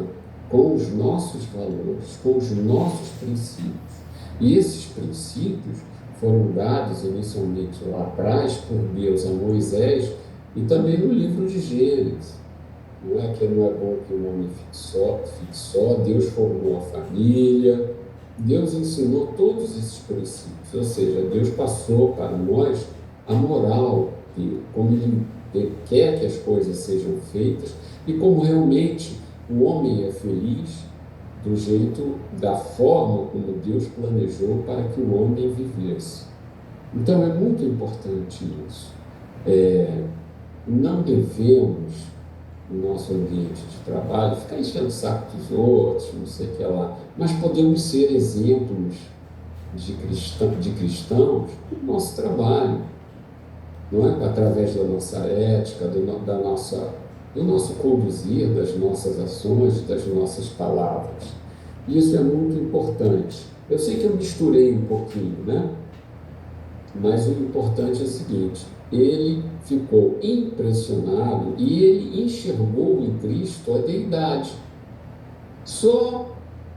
com os nossos valores, com os nossos princípios. E esses princípios foram dados inicialmente lá atrás por Deus a Moisés e também no livro de Gênesis. Não é que não é bom que o homem fique só, Deus formou a família, Deus ensinou todos esses princípios, ou seja, Deus passou para nós a moral dele, como ele quer que as coisas sejam feitas e como realmente o homem é feliz do jeito, da forma como Deus planejou para que o homem vivesse. Então é muito importante isso. Não devemos, no nosso ambiente de trabalho, ficar enchendo o saco dos outros, não sei o que lá, mas podemos ser exemplos de cristãos no nosso trabalho, não é? Através da nossa ética, do nosso conduzir, das nossas ações, das nossas palavras. Isso é muito importante. Eu sei que eu misturei um pouquinho, né? Mas o importante é o seguinte, ele ficou impressionado e ele enxergou em Cristo a deidade. Só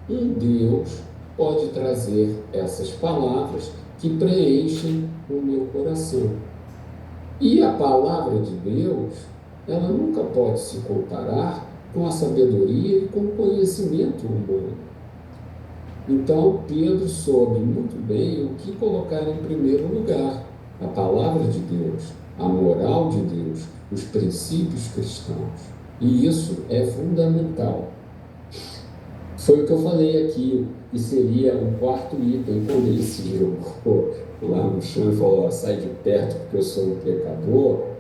um Deus pode trazer essas palavras que preenchem o meu coração. E a palavra de Deus, ela nunca pode se comparar com a sabedoria e com o conhecimento humano. Então, Pedro soube muito bem o que colocar em primeiro lugar: a palavra de Deus, a moral de Deus, os princípios cristãos. E isso é fundamental. Foi o que eu falei aqui, e seria o quarto item, quando ele se jogou lá no chão e falou, sai de perto porque eu sou um pecador.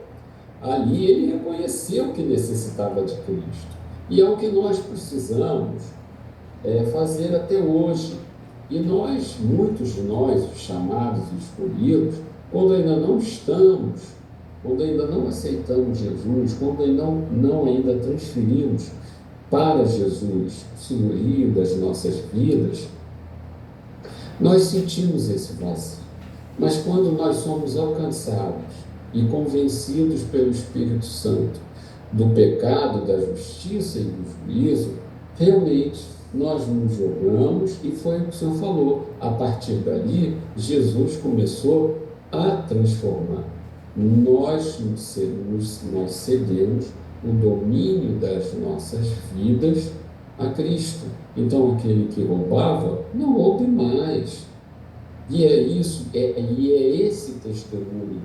Ali ele reconheceu que necessitava de Cristo. E é o que nós precisamos fazer até hoje. E nós, muitos de nós, os chamados e escolhidos, quando ainda não estamos, quando ainda não aceitamos Jesus, quando ainda transferimos para Jesus o senhorio das nossas vidas, nós sentimos esse vazio. Mas quando nós somos alcançados e convencidos pelo Espírito Santo do pecado, da justiça e do juízo, realmente nós nos jogamos, e foi o que o Senhor falou. A partir dali, Jesus começou a transformar. Nós cedemos o domínio das nossas vidas a Cristo. Então, aquele que roubava, não roube mais. E é esse testemunho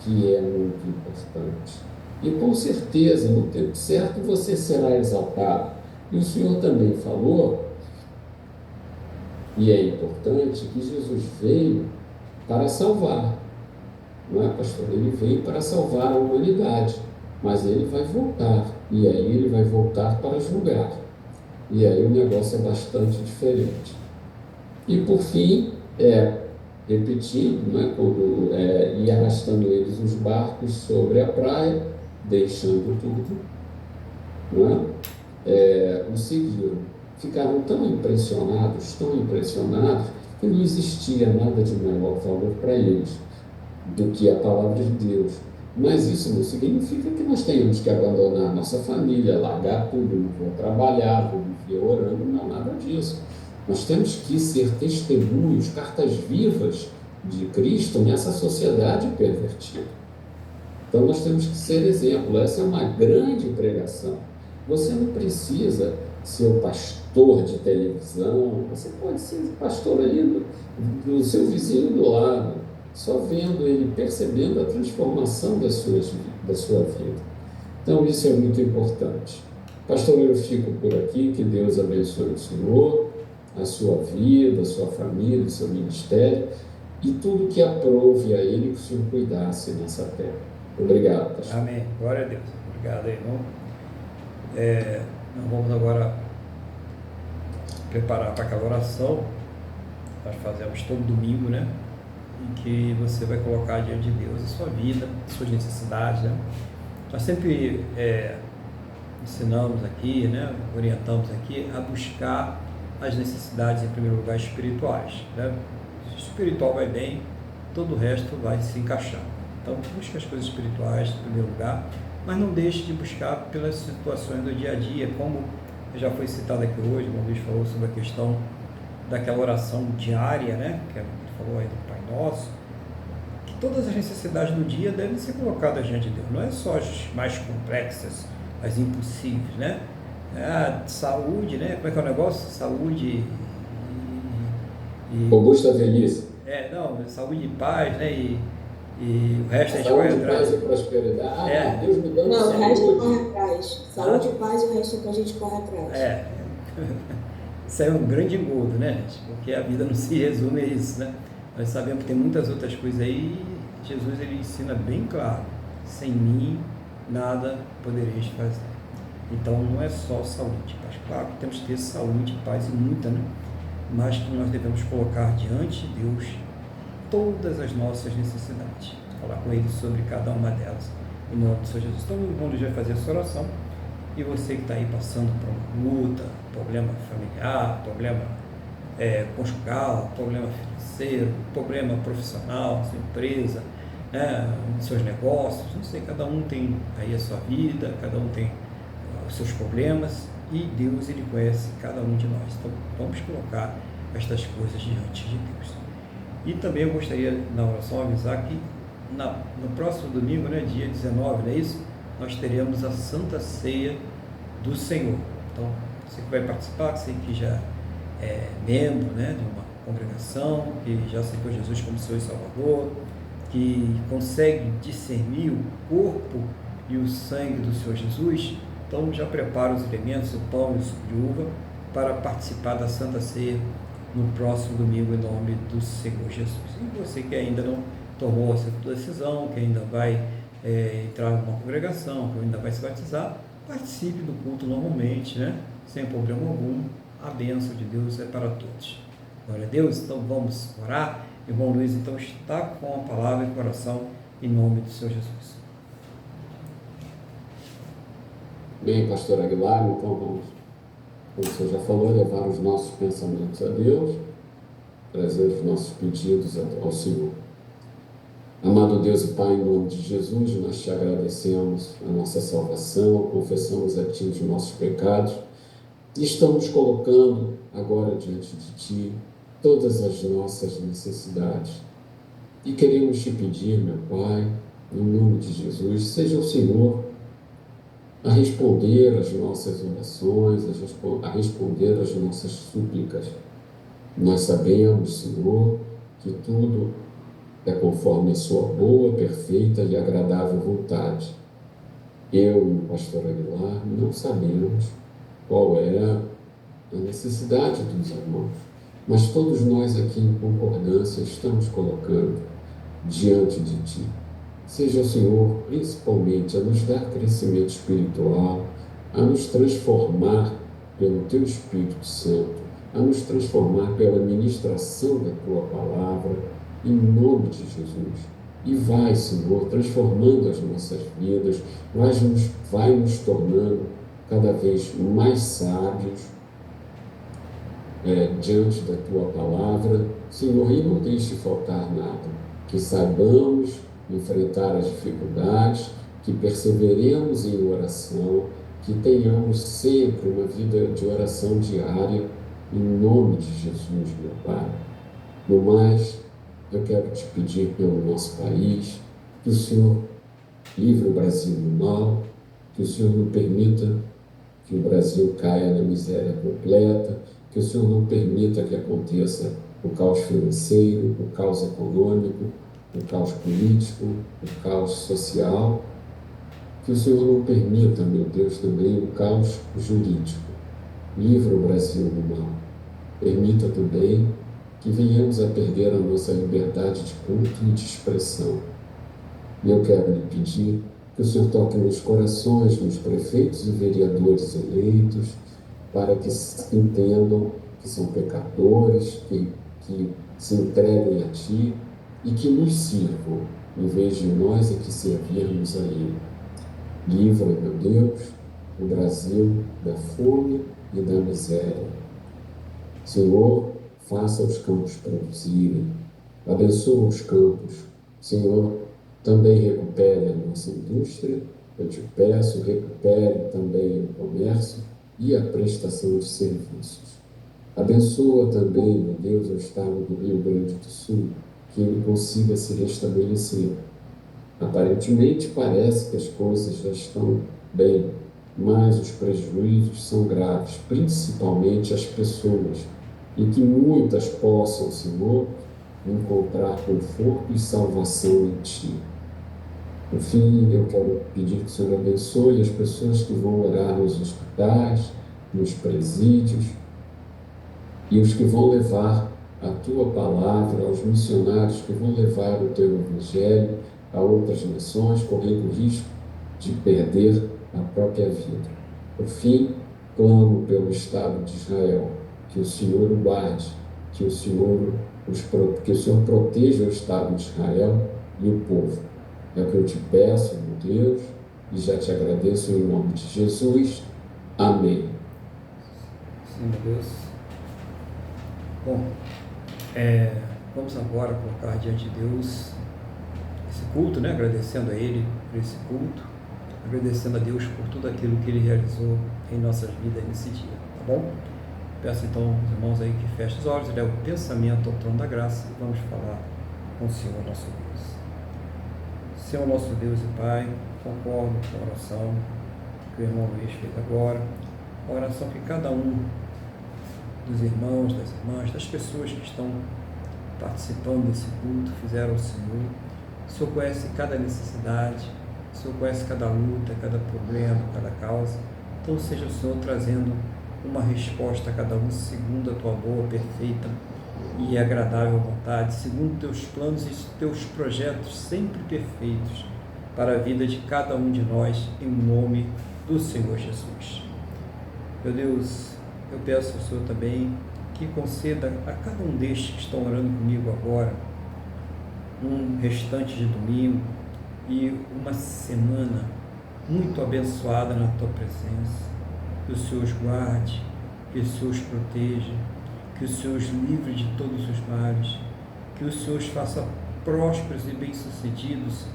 que é muito importante. E com certeza, no tempo certo, você será exaltado. E o Senhor também falou, e é importante, que Jesus veio para salvar. Não é, pastor? Ele veio para salvar a humanidade, mas ele vai voltar. E aí ele vai voltar para julgar. E aí o negócio é bastante diferente. E por fim, repetindo, né, quando ia arrastando eles os barcos sobre a praia, deixando tudo, não é? O seguiram. Ficaram tão impressionados, que não existia nada de maior valor para eles do que a palavra de Deus. Mas isso não significa que nós tenhamos que abandonar nossa família, largar tudo, não vou trabalhar, vou viver orando, não, nada disso. Nós temos que ser testemunhos, cartas vivas de Cristo nessa sociedade pervertida. Então nós temos que ser exemplo. Essa é uma grande pregação. Você não precisa ser o pastor de televisão, você pode ser o pastor ali do seu vizinho do lado, só vendo ele, percebendo a transformação da sua vida. Então isso é muito importante. Pastor, eu fico por aqui, que Deus abençoe o senhor, a sua vida, a sua família, o seu ministério, e tudo que aprove a ele, que o Senhor cuidasse nessa terra. Obrigado, pastor. Amém. Glória a Deus. Obrigado, irmão. Nós vamos agora preparar para aquela oração. Nós fazemos todo domingo, né? Em que você vai colocar diante de Deus a sua vida, as suas necessidades, né? Nós sempre ensinamos aqui, né? Orientamos aqui a buscar as necessidades, em primeiro lugar, espirituais, né? Se o espiritual vai bem, todo o resto vai se encaixar. Então, busque as coisas espirituais em primeiro lugar, mas não deixe de buscar pelas situações do dia a dia, como já foi citado aqui hoje, o Luiz falou sobre a questão daquela oração diária, né? Que ele falou aí do Pai Nosso, que todas as necessidades do dia devem ser colocadas diante de Deus, não é só as mais complexas, as impossíveis, né? Saúde, né? Como é que é o negócio? Saúde e Robusta velhice. Saúde e paz, né? E o resto a gente vai atrás. Saúde, paz e prosperidade. Deus me dando não, saúde. o resto corre atrás. Saúde e paz e o resto que a gente corre atrás. Isso é um grande engodo, né, gente? Porque a vida não se resume a isso, né? Nós sabemos que tem muitas outras coisas aí, e Jesus ele ensina bem claro: sem mim nada podereis fazer. Então não é só saúde, mas claro que temos que ter saúde, paz e muita, né? Mas que nós devemos colocar diante de Deus todas as nossas necessidades, falar com Ele sobre cada uma delas, em nome do Senhor Jesus. Então o mundo já vai fazer essa oração, e você que está aí passando por uma luta, problema familiar, problema conjugal, problema financeiro, problema profissional, sua empresa, né, seus negócios, não sei, cada um tem aí a sua vida, cada um tem os seus problemas, e Deus ele conhece cada um de nós. Então vamos colocar estas coisas diante de Deus. E também eu gostaria na oração avisar que no próximo domingo, né, dia 19, não é isso? Nós teremos a Santa Ceia do Senhor. Então você que vai participar, você que já é membro, né, de uma congregação, que já aceitou Jesus como seu Salvador, que consegue discernir o corpo e o sangue do Senhor Jesus, então já prepara os elementos, o pão e o suco de uva, para participar da Santa Ceia no próximo domingo, em nome do Senhor Jesus. E você que ainda não tomou essa decisão, que ainda vai entrar numa congregação, que ainda vai se batizar, participe do culto normalmente, né? Sem problema algum, a bênção de Deus é para todos. Glória a Deus. Então vamos orar. Irmão Luiz, então está com a palavra e coração em nome do Senhor Jesus. Bem, pastor Aguilar, então vamos, como o senhor já falou, levar os nossos pensamentos a Deus, trazer os nossos pedidos ao Senhor. Amado Deus e Pai, em nome de Jesus, nós te agradecemos a nossa salvação, confessamos a Ti os nossos pecados e estamos colocando agora diante de Ti todas as nossas necessidades. E queremos te pedir, meu Pai, em nome de Jesus, seja o Senhor a responder às nossas orações, a responder às nossas súplicas. Nós sabemos, Senhor, que tudo é conforme a sua boa, perfeita e agradável vontade. Eu e o pastor Aguilar não sabemos qual é a necessidade dos irmãos, mas todos nós aqui em concordância estamos colocando diante de Ti. Seja o Senhor, principalmente, a nos dar crescimento espiritual, a nos transformar pelo Teu Espírito Santo, a nos transformar pela ministração da Tua Palavra, em nome de Jesus. E vai, Senhor, transformando as nossas vidas, vai nos tornando cada vez mais sábios diante da Tua Palavra. Senhor, e não deixe faltar nada, que saibamos enfrentar as dificuldades, que perseveremos em oração, que tenhamos sempre uma vida de oração diária, em nome de Jesus, meu Pai. No mais, eu quero te pedir pelo nosso país, que o Senhor livre o Brasil do mal, que o Senhor não permita que o Brasil caia na miséria completa, que o Senhor não permita que aconteça o caos financeiro, o caos econômico, o caos político, o caos social, que o Senhor não permita, meu Deus, também o caos jurídico. Livre o Brasil do mal. Permita também que venhamos a perder a nossa liberdade de culto e de expressão. E eu quero lhe pedir que o Senhor toque nos corações dos prefeitos e vereadores eleitos, para que entendam que são pecadores, que se entreguem a Ti e que nos sirvam, em vez de nós é que servirmos a Ele. Livra, meu Deus, o Brasil da fome e da miséria. Senhor, faça os campos produzirem, abençoa os campos. Senhor, também recupere a nossa indústria, eu te peço, recupere também o comércio e a prestação de serviços. Abençoa também, meu Deus, o estado do Rio Grande do Sul, que ele consiga se restabelecer. Aparentemente parece que as coisas já estão bem, mas os prejuízos são graves, principalmente as pessoas, e que muitas possam, Senhor, encontrar conforto e salvação em Ti. Por fim, eu quero pedir que o Senhor abençoe as pessoas que vão orar nos hospitais, nos presídios, e os que vão levar a Tua Palavra, aos missionários que vão levar o Teu Evangelho a outras nações, correndo o risco de perder a própria vida. Por fim, clamo pelo Estado de Israel, que o Senhor o guarde, que o Senhor proteja o Estado de Israel e o povo. É o que eu te peço, meu Deus, e já te agradeço em nome de Jesus. Amém. Sim, meu Deus. Bom, vamos agora colocar diante de Deus esse culto, né? Agradecendo a Ele por esse culto, agradecendo a Deus por tudo aquilo que Ele realizou em nossas vidas nesse dia, tá bom? Peço então aos irmãos aí que fechem os olhos, levem o pensamento ao trono da graça e vamos falar com o Senhor nosso Deus. Senhor nosso Deus e Pai, concordo com a oração que o irmão Luiz fez agora, a oração que cada um dos irmãos, das irmãs, das pessoas que estão participando desse culto fizeram ao Senhor. O Senhor conhece cada necessidade, o Senhor conhece cada luta, cada problema, cada causa. Então seja o Senhor trazendo uma resposta a cada um segundo a Tua boa, perfeita e agradável vontade, segundo Teus planos e Teus projetos sempre perfeitos para a vida de cada um de nós, em nome do Senhor Jesus. Meu Deus, eu peço ao Senhor também que conceda a cada um destes que estão orando comigo agora um restante de domingo e uma semana muito abençoada na Tua presença. Que o Senhor os guarde, que o Senhor os proteja, que o Senhor os livre de todos os males, que o Senhor os faça prósperos e bem-sucedidos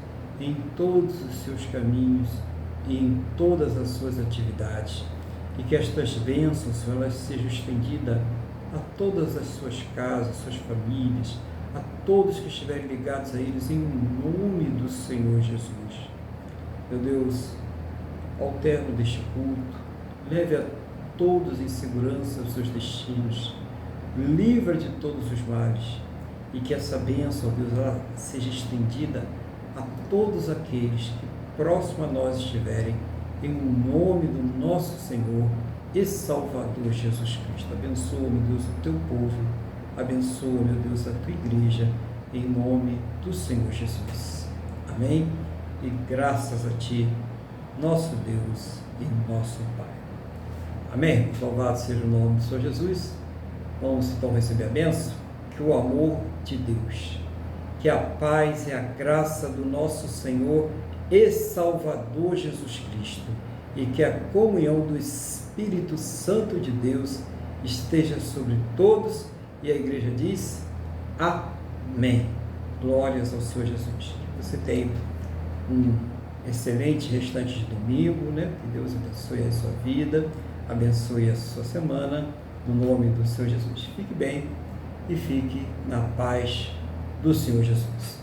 em todos os seus caminhos e em todas as suas atividades, e que estas bênçãos, Senhor, elas sejam estendidas a todas as suas casas, suas famílias, a todos que estiverem ligados a eles, em nome do Senhor Jesus. Meu Deus, ao término deste culto, leve a todos em segurança os seus destinos, livra de todos os males, e que essa bênção, Deus, ela seja estendida a todos aqueles que próximo a nós estiverem, em nome do nosso Senhor e Salvador Jesus Cristo. Abençoa, meu Deus, o teu povo, abençoa, meu Deus, a tua igreja, em nome do Senhor Jesus. Amém? E graças a ti, nosso Deus e nosso Pai. Amém? Louvado seja o nome do Senhor Jesus. Vamos então receber a bênção. Que o amor de Deus, que a paz e a graça do nosso Senhor e Salvador Jesus Cristo, e que a comunhão do Espírito Santo de Deus esteja sobre todos, e a igreja diz, amém. Glórias ao Senhor Jesus. Que você tenha um excelente restante de domingo, né? Que Deus abençoe a sua vida, abençoe a sua semana, no nome do Senhor Jesus. Fique bem e fique na paz do Senhor Jesus.